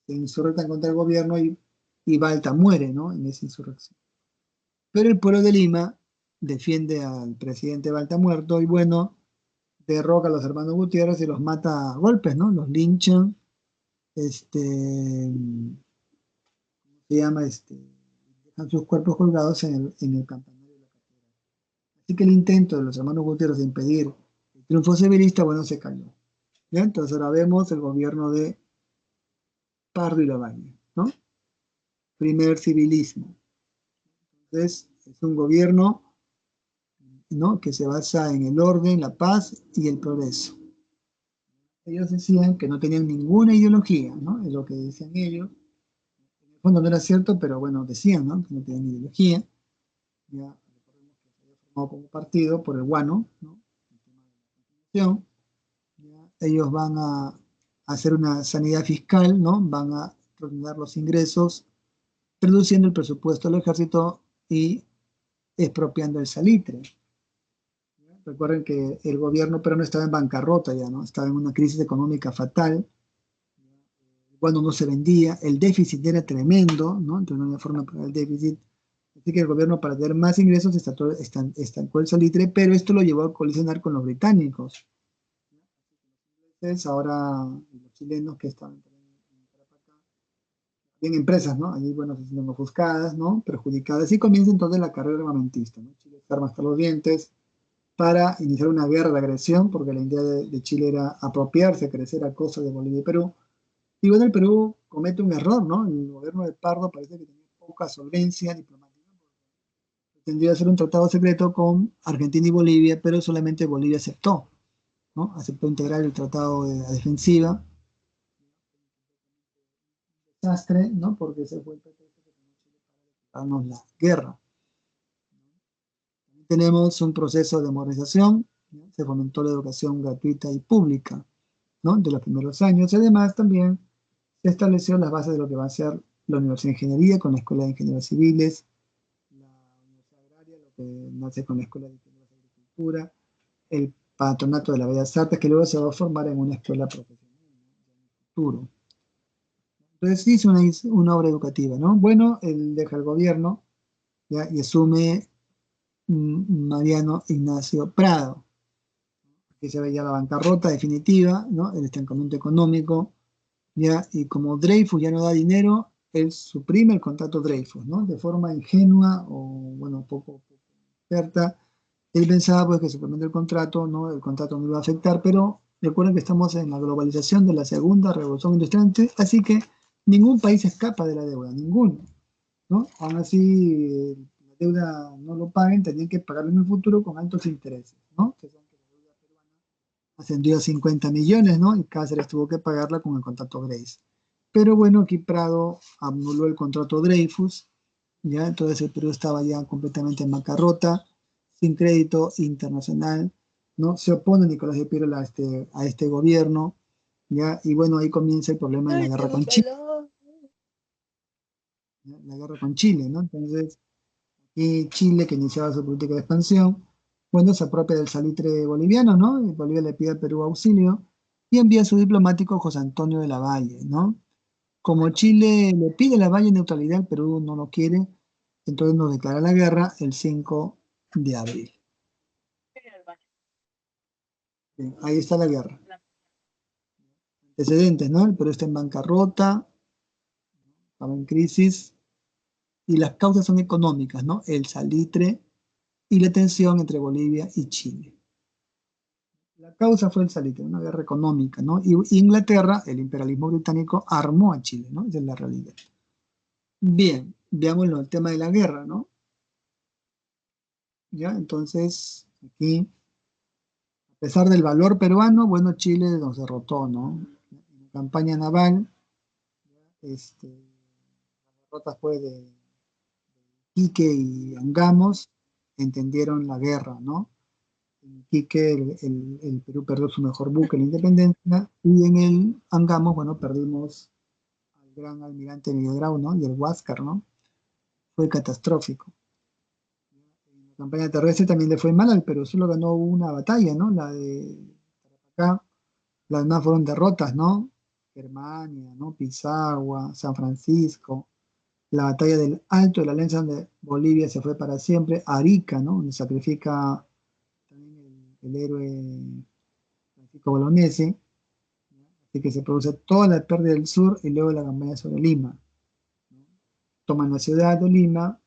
se insurrectan contra el gobierno y Balta muere, ¿no?, en esa insurrección. Pero el pueblo de Lima defiende al presidente Balta muerto y, bueno, derroca a los hermanos Gutiérrez y los mata a golpes, ¿no? Los linchan, se llama, dejan sus cuerpos colgados en el campanario de la catedral. Así que el intento de los hermanos Gutiérrez de impedir el triunfo civilista, bueno, se cayó. ¿Ya? Entonces ahora vemos el gobierno de Pardo y Lavalle, ¿no? Primer civilismo. Entonces es un gobierno, ¿no?, que se basa en el orden, la paz y el progreso. Ellos decían que no tenían ninguna ideología, ¿no? Es lo que decían ellos. En el fondo no era cierto, pero bueno, decían, ¿no?, que no tenían ideología. Ya recordemos que se había formado como partido por el guano, ¿no? El tema de la constitución. ¿Ya? Ellos van a hacer una sanidad fiscal, ¿no? Van a reordenar los ingresos reduciendo el presupuesto del ejército y expropiando el salitre. Recuerden que el gobierno peruano estaba en bancarrota ya, ¿no? Estaba en una crisis económica fatal, cuando no se vendía, el déficit era tremendo, ¿no? Entonces no había forma de pagar el déficit. Así que el gobierno, para tener más ingresos, estancó el salitre, pero esto lo llevó a colisionar con los británicos. Entonces, ahora los chilenos que están en Tarapacá, bien empresas, ¿no? Allí, bueno, se sienten ofuscadas, ¿no? Perjudicadas, y comienza entonces la carrera armamentista, ¿no? Chile se arma hasta los dientes para iniciar una guerra de agresión, porque la idea de Chile era apropiarse, crecer a costa de Bolivia y Perú. Y bueno, el Perú comete un error, ¿no? El gobierno de Pardo parece que tenía poca solvencia diplomática. Tendría que ser un tratado secreto con Argentina y Bolivia, pero solamente Bolivia aceptó, ¿no? Aceptó integrar el tratado de la defensiva. Desastre, ¿no? Porque se fue el pretexto que tenía Chile para declararnos la guerra. Tenemos un proceso de modernización, ¿no? Se fomentó la educación gratuita y pública, ¿no? De los primeros años. Y además también se estableció las bases de lo que va a ser la Universidad de Ingeniería con la Escuela de Ingenieros Civiles, la Universidad Agraria, lo que nace con la Escuela de Ingenieros de Agricultura, el Patronato de las Bellas Artes, que luego se va a formar en una escuela profesional, ¿no? En el futuro. Entonces hizo una obra educativa, ¿no? Bueno, él deja el gobierno, ¿ya? Y asume Mariano Ignacio Prado, que se veía la bancarrota definitiva, ¿no? El estancamiento económico, ¿ya? Y como Dreyfus ya no da dinero, él suprime el contrato Dreyfus, ¿no? De forma ingenua o, bueno, poco experta. Él pensaba pues que suprimiendo el contrato, ¿no? El contrato no iba a afectar, pero recuerden que estamos en la globalización de la segunda revolución industrial, así que ningún país escapa de la deuda, ninguno, ¿no? Aún así, la deuda no lo paguen, tenían que pagarlo en el futuro con altos intereses, ¿no? Que saben que la deuda peruana ascendió a 50 millones, ¿no? Y Cáceres tuvo que pagarla con el contrato Grace. Pero bueno, aquí Prado anuló el contrato Dreyfus, ¿ya? Entonces el Perú estaba ya completamente en bancarrota, sin crédito internacional, ¿no? Se opone Nicolás de Piero a este gobierno, ¿ya? Y bueno, ahí comienza el problema de la Ay, guerra tengo con Chile, calor. ¿ya? La guerra con Chile, ¿no? Entonces, y Chile, que iniciaba su política de expansión, bueno, se apropia del salitre boliviano, ¿no? Y Bolivia le pide al Perú auxilio y envía a su diplomático José Antonio de la Valle, ¿no? Como Chile le pide a la Valle neutralidad, el Perú no lo quiere, entonces nos declara la guerra el 5 de abril. Bien, ahí está la guerra. Antecedentes, ¿no? El Perú está en bancarrota, estaba en crisis, y las causas son económicas, ¿no? El salitre y la tensión entre Bolivia y Chile. La causa fue el salitre, una guerra económica, ¿no? Y Inglaterra, el imperialismo británico, armó a Chile, ¿no? Esa es la realidad. Bien, veámoslo, el tema de la guerra, ¿no? Ya, entonces, aquí, a pesar del valor peruano, bueno, Chile nos derrotó, ¿no? En la campaña naval, la derrota fue de Iquique y Angamos, entendieron la guerra, ¿no? En Iquique el Perú perdió su mejor buque, la Independencia, y en el Angamos, bueno, perdimos al gran almirante Miguel Grau, ¿no? Y el Huáscar, ¿no? Fue catastrófico. En la campaña terrestre también le fue mal al Perú, solo ganó una batalla, ¿no? La de Tarapacá, las demás fueron derrotas, ¿no? Germania, ¿no? Pisagua, San Francisco, la batalla del Alto de la Alianza donde Bolivia se fue para siempre, Arica, ¿no? Donde sacrifica también el héroe Francisco Bolognesi, así que se produce toda la pérdida del sur y luego la campaña sobre Lima. Toman la ciudad de Lima,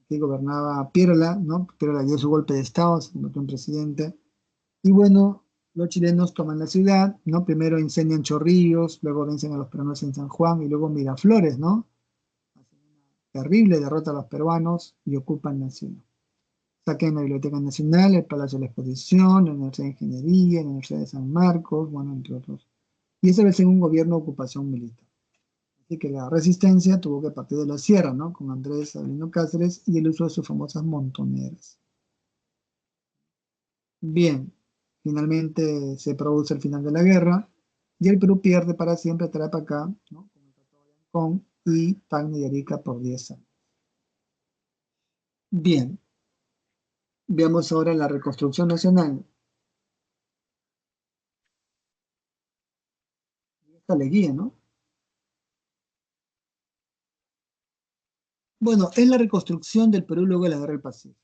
aquí gobernaba Pierola, ¿no? Pierola dio su golpe de Estado, se convirtió en presidente, y bueno, los chilenos toman la ciudad, ¿no? Primero incendian Chorrillos, luego vencen a los peruanos en San Juan y luego Miraflores, ¿no? Hacen una terrible derrota a los peruanos y ocupan la ciudad. Saquean la Biblioteca Nacional, el Palacio de la Exposición, la Universidad de Ingeniería, la Universidad de San Marcos, bueno, entre otros. Y esa vez en un gobierno de ocupación militar. Así que la resistencia tuvo que partir de la sierra, ¿no? Con Andrés Sabino Cáceres y el uso de sus famosas montoneras. Bien, finalmente se produce el final de la guerra y el Perú pierde para siempre Tarapacá, ¿no? Con el Tratado de Ancón, y Tacna y Arica por 10 años. Bien, veamos ahora la reconstrucción nacional. Esta le guía, ¿no? Bueno, es la reconstrucción del Perú luego de la Guerra del Pacífico.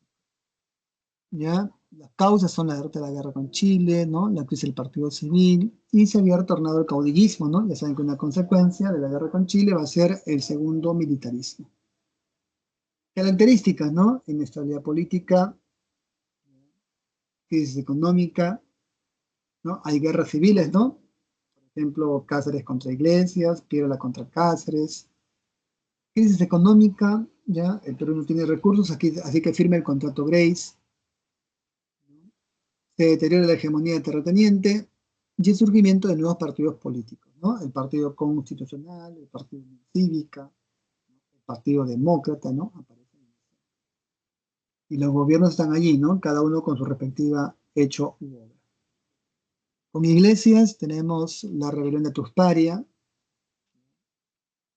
¿Ya? Las causas son la derrota de la guerra con Chile, ¿no? La crisis del Partido Civil, y se había retornado el caudillismo, ¿no? Ya saben que una consecuencia de la guerra con Chile va a ser el segundo militarismo. Características, ¿no? Inestabilidad política, crisis económica, ¿no? Hay guerras civiles, ¿no? Por ejemplo, Cáceres contra Iglesias, Piérola contra Cáceres. Crisis económica, ¿ya? El Perú no tiene recursos, aquí, así que firma el contrato Grace. Se deteriora la hegemonía del terrateniente y el surgimiento de nuevos partidos políticos, ¿no? El Partido Constitucional, el Partido Cívica, el Partido Demócrata, ¿no? Y los gobiernos están allí, ¿no? Cada uno con su respectiva hecho u obra. Con Iglesias tenemos la rebelión de Tusparia,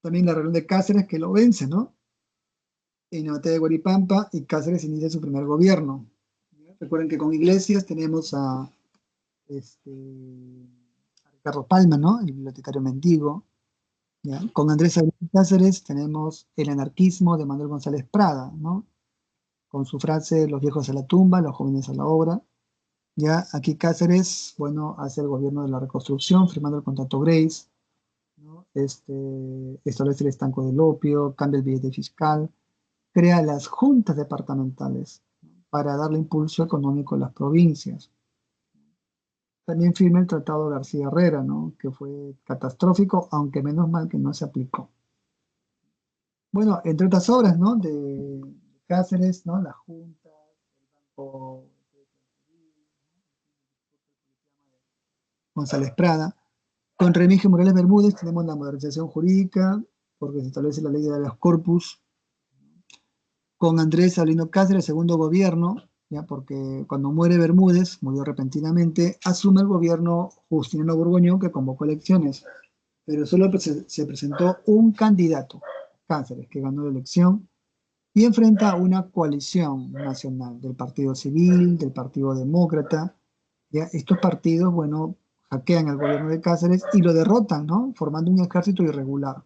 también la rebelión de Cáceres que lo vence, ¿no? En la batalla de Guaripampa, y Cáceres inicia su primer gobierno. Recuerden que con Iglesias tenemos a Ricardo Palma, ¿no? El bibliotecario mendigo. ¿Ya? Con Andrés Aguirre Cáceres tenemos el anarquismo de Manuel González Prada, ¿no? Con su frase, los viejos a la tumba, los jóvenes a la obra. Ya aquí Cáceres, bueno, hace el gobierno de la reconstrucción, firmando el contrato Grace, ¿no? Establece el estanco del opio, cambia el billete fiscal, crea las juntas departamentales, ¿no? Para darle impulso económico a las provincias. También firma el Tratado García Herrera, ¿no? Que fue catastrófico, aunque menos mal que no se aplicó. Bueno, entre otras obras, ¿no? De Cáceres, ¿no? La Junta, el Banco González Prada. Con Remigio Morales Bermúdez tenemos la modernización jurídica, porque se establece la ley de habeas corpus. Con Andrés Sabino Cáceres, segundo gobierno, ya porque cuando muere Bermúdez, murió repentinamente, asume el gobierno Justiniano Borgoñón, que convocó elecciones, pero solo se presentó un candidato, Cáceres, que ganó la elección, y enfrenta a una coalición nacional del Partido Civil, del Partido Demócrata. ¿Ya? Estos partidos, bueno, hackean al gobierno de Cáceres y lo derrotan, ¿no? Formando un ejército irregular.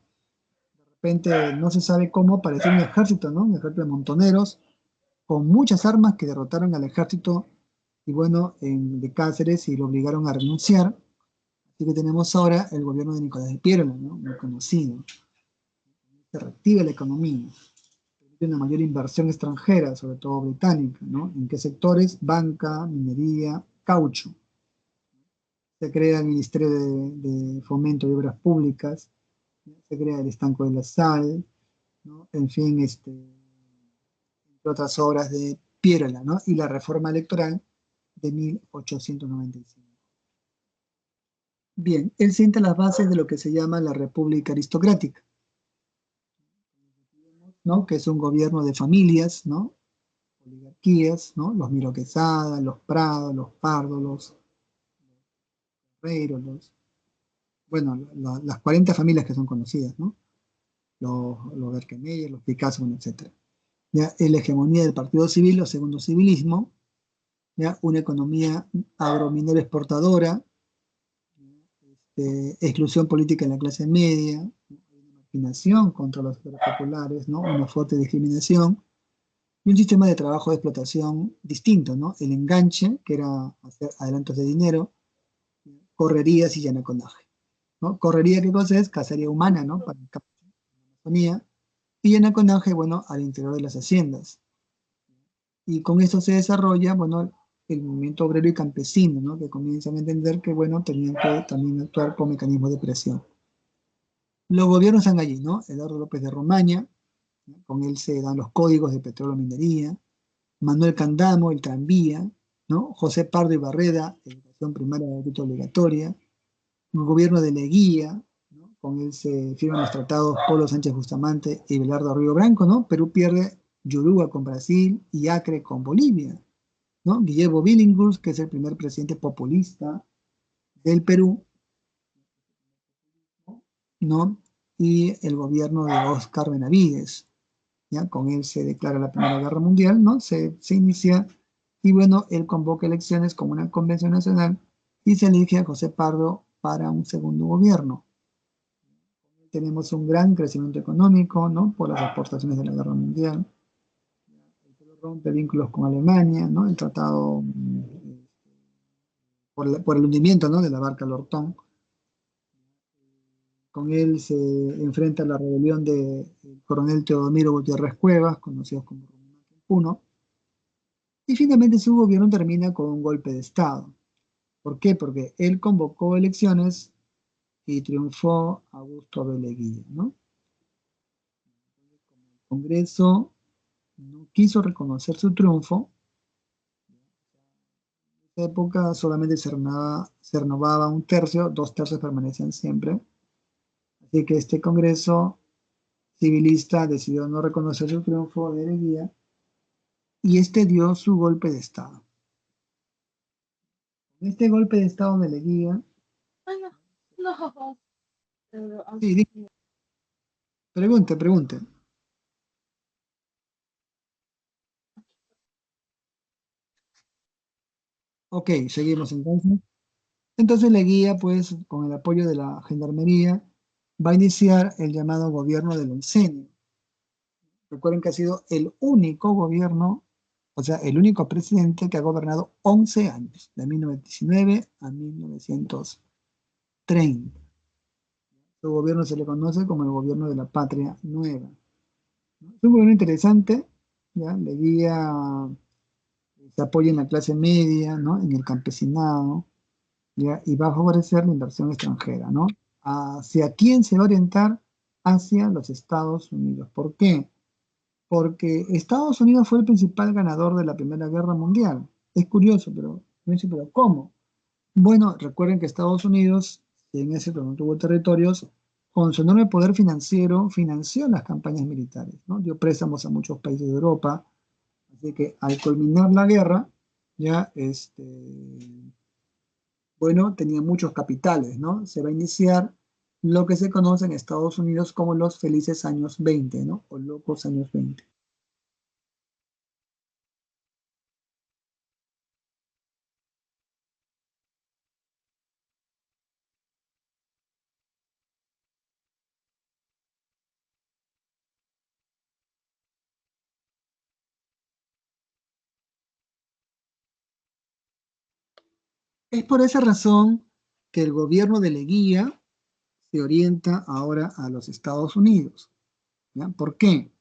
De repente no se sabe cómo apareció un ejército, ¿no? Un ejército de montoneros con muchas armas que derrotaron al ejército y bueno, de Cáceres y lo obligaron a renunciar. Así que tenemos ahora el gobierno de Nicolás de Piérola, ¿no? Muy conocido. Se reactiva la economía, permite una mayor inversión extranjera, sobre todo británica, ¿no? ¿En qué sectores? Banca, minería, caucho. Se crea el Ministerio de Fomento de Obras Públicas, ¿no? Se crea el Estanco de la Sal, ¿no? En fin, entre otras obras de Piérola, ¿no? Y la reforma electoral de 1895. Bien, él sienta las bases de lo que se llama la República Aristocrática, ¿no? Que es un gobierno de familias, ¿no? Oligarquías, ¿no? Los Miro Quesada, los Prado, los Pardo, los Ferreiro, bueno, las 40 familias que son conocidas, ¿no? Los Berkemeyer, los Picasso, bueno, etc. ¿Ya? La hegemonía del Partido Civil o segundo civilismo, ¿ya? Una economía agrominera exportadora, exclusión política en la clase media, marginación contra los sectores populares, ¿no? Una fuerte discriminación y un sistema de trabajo de explotación distinto, ¿no? El enganche, que era hacer adelantos de dinero, correrías y yanaconaje, ¿no? Correría, ¿qué cosa es? Cacería humana, ¿no? Para la Amazonía, y yanaconaje, bueno, al interior de las haciendas. Y con esto se desarrolla, bueno, el movimiento obrero y campesino, ¿no? Que comienzan a entender que, bueno, tenían que también actuar con mecanismos de presión. Los gobiernos están allí, ¿no? Eduardo López de Romaña, ¿no? Con él se dan los códigos de petróleo y minería. Manuel Candamo, el tranvía, ¿no? José Pardo y Barreda, educación primaria gratuita obligatoria. El gobierno de Leguía, ¿no? Con él se firman los tratados Polo Sánchez Bustamante y Belardo Río Branco, ¿no? Perú pierde Yoruba con Brasil y Acre con Bolivia, ¿no? Guillermo Billinghurst, que es el primer presidente populista del Perú, ¿no? y el gobierno de Óscar Benavides. ¿Ya? Con él se declara la Primera Guerra Mundial, ¿no? Se inicia, y bueno, él convoca elecciones como una convención nacional y se elige a José Pardo para un segundo gobierno. Tenemos un gran crecimiento económico, ¿no? Por las exportaciones de la Guerra Mundial. Rompe vínculos con Alemania, ¿no? El tratado por el hundimiento, ¿no? De la barca Lortón. Con él se enfrenta a la rebelión del coronel Teodomiro Gutiérrez Cuevas, conocido como Puno, y finalmente su gobierno termina con un golpe de Estado. ¿Por qué? Porque él convocó elecciones y triunfó Augusto B. Leguía, ¿no? El Congreso no quiso reconocer su triunfo. En esa época solamente se renovaba un tercio, 2 tercios permanecían siempre. Así que este Congreso civilista decidió no reconocer su triunfo de Leguía y este dio su golpe de Estado. Este golpe de Estado de Leguía. Sí, pregunte. Ok, seguimos entonces. Entonces Leguía, pues, con el apoyo de la Gendarmería, va a iniciar el llamado gobierno del oncenio. Recuerden que ha sido el único gobierno, o sea, el único presidente que ha gobernado 11 años, de 1919 a 1930. Su gobierno se le conoce como el gobierno de la Patria Nueva. Es un gobierno interesante, ¿ya? Leguía se apoya en la clase media, ¿no? En el campesinado, ¿ya? Y va a favorecer la inversión extranjera, ¿no? ¿Hacia quién se va a orientar? Hacia los Estados Unidos. ¿Por qué? Porque Estados Unidos fue el principal ganador de la Primera Guerra Mundial. Es curioso, pero ¿cómo? Bueno, recuerden que Estados Unidos, si en ese no tuvo territorios, con su enorme poder financiero, financió las campañas militares, ¿no? Dio préstamos a muchos países de Europa. Así que al culminar la guerra, ya, bueno, tenía muchos capitales, ¿no? Se va a iniciar lo que se conoce en Estados Unidos como los felices años 20, ¿no? O locos años 20. Es por esa razón que el gobierno de Leguía se orienta ahora a los Estados Unidos, ¿ya? ¿Por qué?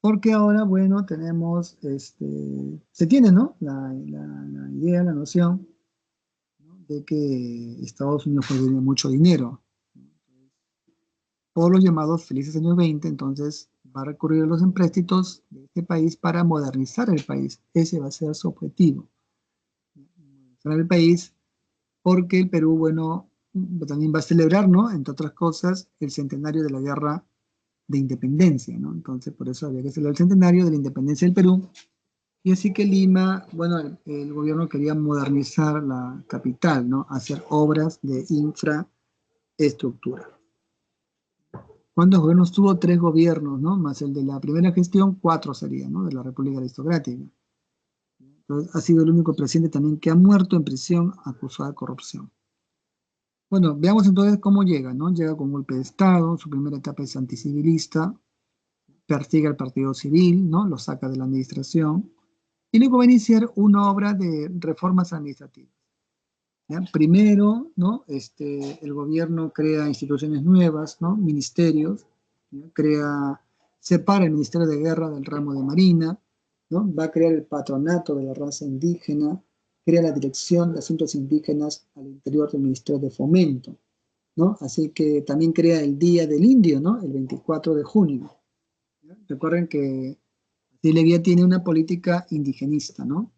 Porque ahora, bueno, tenemos, se tiene, ¿no? La idea, la noción, ¿no? De que Estados Unidos pues, tiene mucho dinero por los llamados felices años 20, entonces va a recurrir a los empréstitos de este país para modernizar el país. Ese va a ser su objetivo. Modernizar el país porque el Perú, bueno, también va a celebrar, ¿no? Entre otras cosas, el centenario de la guerra de independencia, ¿no? Entonces, por eso había que celebrar el centenario de la independencia del Perú. Y así que Lima, bueno, el gobierno quería modernizar la capital, ¿no? Hacer obras de infraestructura. ¿Cuántos gobiernos tuvo? 3 gobiernos, ¿no? Más el de la primera gestión, 4 serían, ¿no? De la República Aristocrática. Entonces, ha sido el único presidente también que ha muerto en prisión acusado de corrupción. Bueno, veamos entonces cómo llega, ¿no? Llega con golpe de Estado, su primera etapa es anticivilista, persigue al partido civil, ¿no? Lo saca de la administración, y luego va a iniciar una obra de reformas administrativas. ¿Ya? Primero, ¿no? El gobierno crea instituciones nuevas, ¿no? Ministerios, ¿ya? Separa el Ministerio de Guerra del ramo de Marina, ¿no? Va a crear el patronato de la raza indígena, crea la Dirección de Asuntos Indígenas al interior del Ministerio de Fomento, ¿no? Así que también crea el Día del Indio, ¿no? El 24 de junio. ¿Ya? Recuerden que Leguía tiene una política indigenista, ¿no?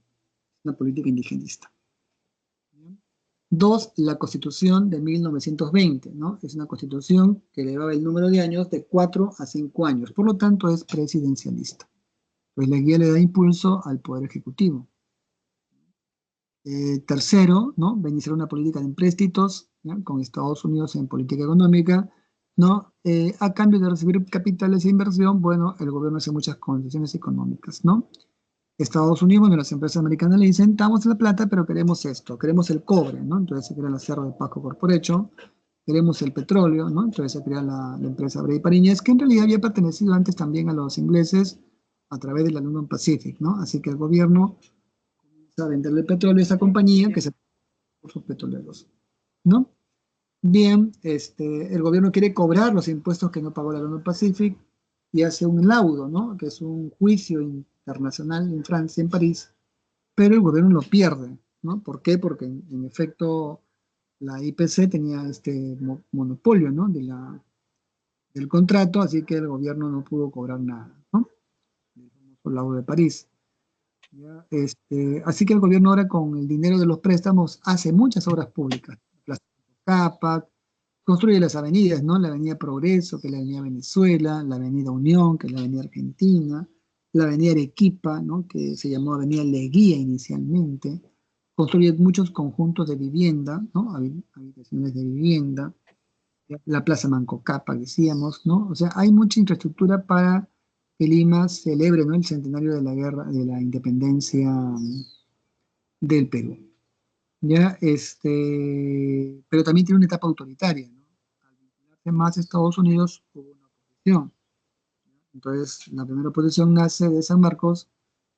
Una política indigenista. Dos, la Constitución de 1920, ¿no? Es una constitución que elevaba el número de años de 4 a 5 años, por lo tanto es presidencialista. Pues la guía le da impulso al Poder Ejecutivo. Tercero, ¿no? Va a iniciar una política de empréstitos, ¿ya? Con Estados Unidos en política económica, ¿no? A cambio de recibir capitales e inversión, bueno, el gobierno hace muchas concesiones económicas, ¿no? Estados Unidos, bueno, las empresas americanas le dicen, damos la plata, pero queremos esto, queremos el cobre, ¿no? Entonces se crea la Cerro de Pasco Corporation, queremos el petróleo, ¿no? Entonces se crea la empresa Brey Pariñez, que en realidad había pertenecido antes también a los ingleses a través de la Union Pacific, ¿no? Así que el gobierno comienza a venderle el petróleo a esa compañía que se por sus petroleros, ¿no? Bien, el gobierno quiere cobrar los impuestos que no pagó la Union Pacific y hace un laudo, ¿no? Que es un juicio internacional en Francia, en París, pero el gobierno lo pierde, ¿no? ¿Por qué? Porque en efecto la IPC tenía este monopolio, ¿no? Del contrato, así que el gobierno no pudo cobrar nada, ¿no? El famoso laudo de París. ¿Ya? Así que el gobierno ahora con el dinero de los préstamos hace muchas obras públicas. Plaza Cápac, construye las avenidas, ¿no? La Avenida Progreso, que es la Avenida Venezuela, la Avenida Unión, que es la Avenida Argentina, la Avenida Arequipa, ¿no? Que se llamó Avenida Leguía inicialmente. Construye muchos conjuntos de vivienda, ¿no? Habitaciones de vivienda. La Plaza Manco Cápac, decíamos, ¿no? O sea, hay mucha infraestructura para que Lima celebre, ¿no? El centenario de la guerra, de la independencia del Perú. ¿Ya? Pero también tiene una etapa autoritaria, ¿no? Al vincularse más a Estados Unidos hubo una oposición. Entonces, la primera oposición nace de San Marcos,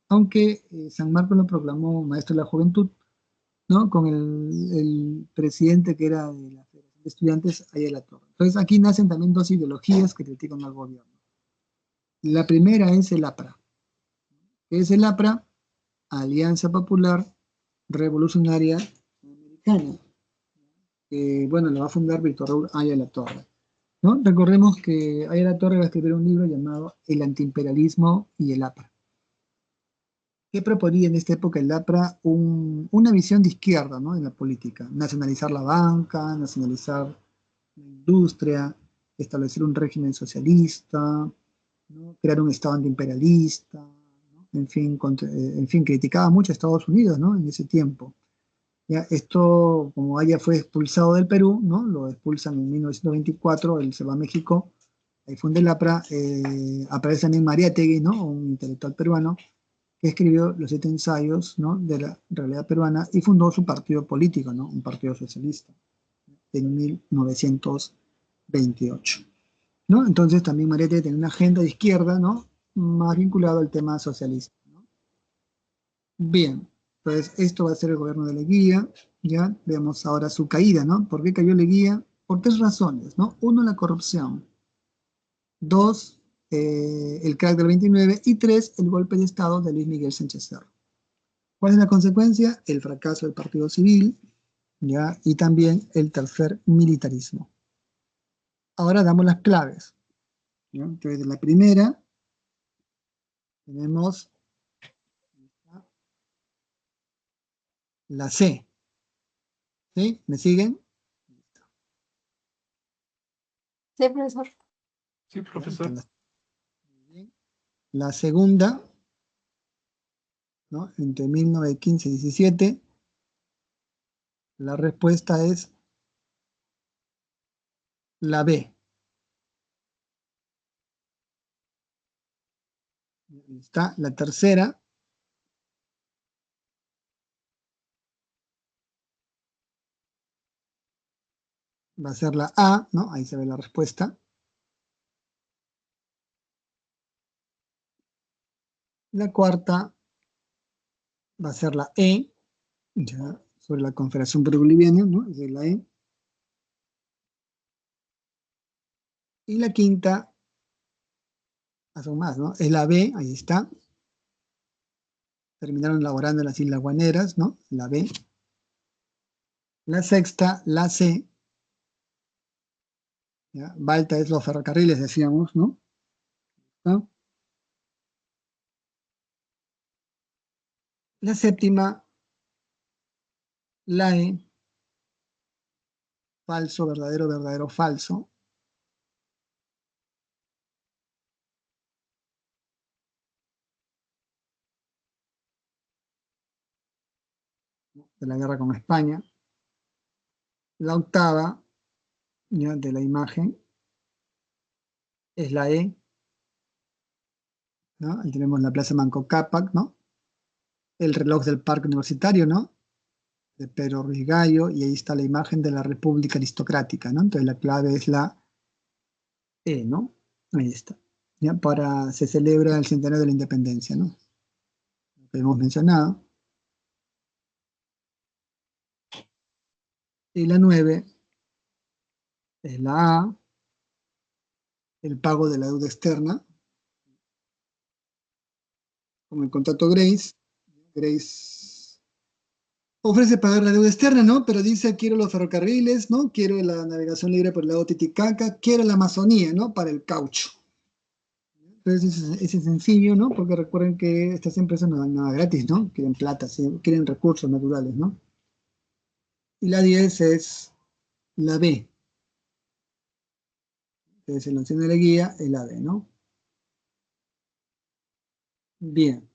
aunque San Marcos lo proclamó maestro de la juventud, ¿no? Con el presidente que era de la Federación de Estudiantes, Ayala Torre. Entonces, aquí nacen también dos ideologías que critican al gobierno. La primera es el APRA. ¿Qué es el APRA? Alianza Popular Revolucionaria Americana, que, bueno, lo va a fundar Víctor Raúl Ayala Torre, ¿no? Recordemos que Ayala Torre va a escribir un libro llamado El antiimperialismo y el APRA. ¿Qué proponía en esta época el APRA? Una visión de izquierda, ¿no? En la política. Nacionalizar la banca, nacionalizar la industria, establecer un régimen socialista, ¿no? Crear un Estado antiimperialista, ¿no? En fin, criticaba mucho a Estados Unidos, ¿no? En ese tiempo. Ya, esto, como Haya fue expulsado del Perú, ¿no? Lo expulsan en 1924, él se va a México, ahí funda el APRA, aparece también Mariátegui, ¿no? Un intelectual peruano, que escribió los 7 ensayos, ¿no? De la realidad peruana y fundó su partido político, ¿no? Un partido socialista, en 1928, ¿no? Entonces también Mariátegui tenía una agenda de izquierda, ¿no? Más vinculado al tema socialista, ¿no? Bien, entonces esto va a ser el gobierno de Leguía, ya vemos ahora su caída, ¿no? ¿Por qué cayó Leguía? Por 3 razones, ¿no? Uno, la corrupción. Dos, el crack del 29. Y tres, el golpe de Estado de Luis Miguel Sánchez Cerro. ¿Cuál es la consecuencia? El fracaso del partido civil, ya, y también el tercer militarismo. Ahora damos las claves, ¿no? Entonces, de la primera, tenemos la C, ¿sí? ¿Me siguen? Sí, profesor. Sí, profesor. La segunda, ¿no? Entre 1915 y 17, la respuesta es la B. Ahí está la tercera, va a ser la A, ¿no? Ahí se ve la respuesta. La cuarta va a ser la E, ya, sobre la Confederación Perú-Boliviana, ¿no? Esa es la E. Y la quinta, son más, ¿no? Es la B, ahí está. Terminaron laborando en las Islas Guaneras, ¿no? La B. La sexta, la C. ¿Ya? Balta es los ferrocarriles, decíamos, ¿no? ¿No? La séptima, la E. Falso, verdadero, verdadero, falso. De la guerra con España. La octava, ya, de la imagen, es la E, ¿no? Ahí tenemos la Plaza Manco Cápac, ¿no? El reloj del Parque Universitario, ¿no? De Pedro Ruiz Gallo, y ahí está la imagen de la República Aristocrática, ¿no? Entonces la clave es la E, ¿no? Ahí está. ¿Ya? Se celebra el centenario de la independencia, ¿no? Lo que hemos mencionado. Y la 9 es la A, el pago de la deuda externa, como el contrato Grace. Grace ofrece pagar la deuda externa, ¿no? Pero dice, quiero los ferrocarriles, ¿no? Quiero la navegación libre por el lago Titicaca, quiero la Amazonía, ¿no? Para el caucho. Entonces, ese es sencillo, ¿no? Porque recuerden que estas empresas no dan nada gratis, ¿no? Quieren plata, ¿sí? Quieren recursos naturales, ¿no? Y la 10 es la B. Entonces, en la opción de la guía es la B, ¿no? Bien.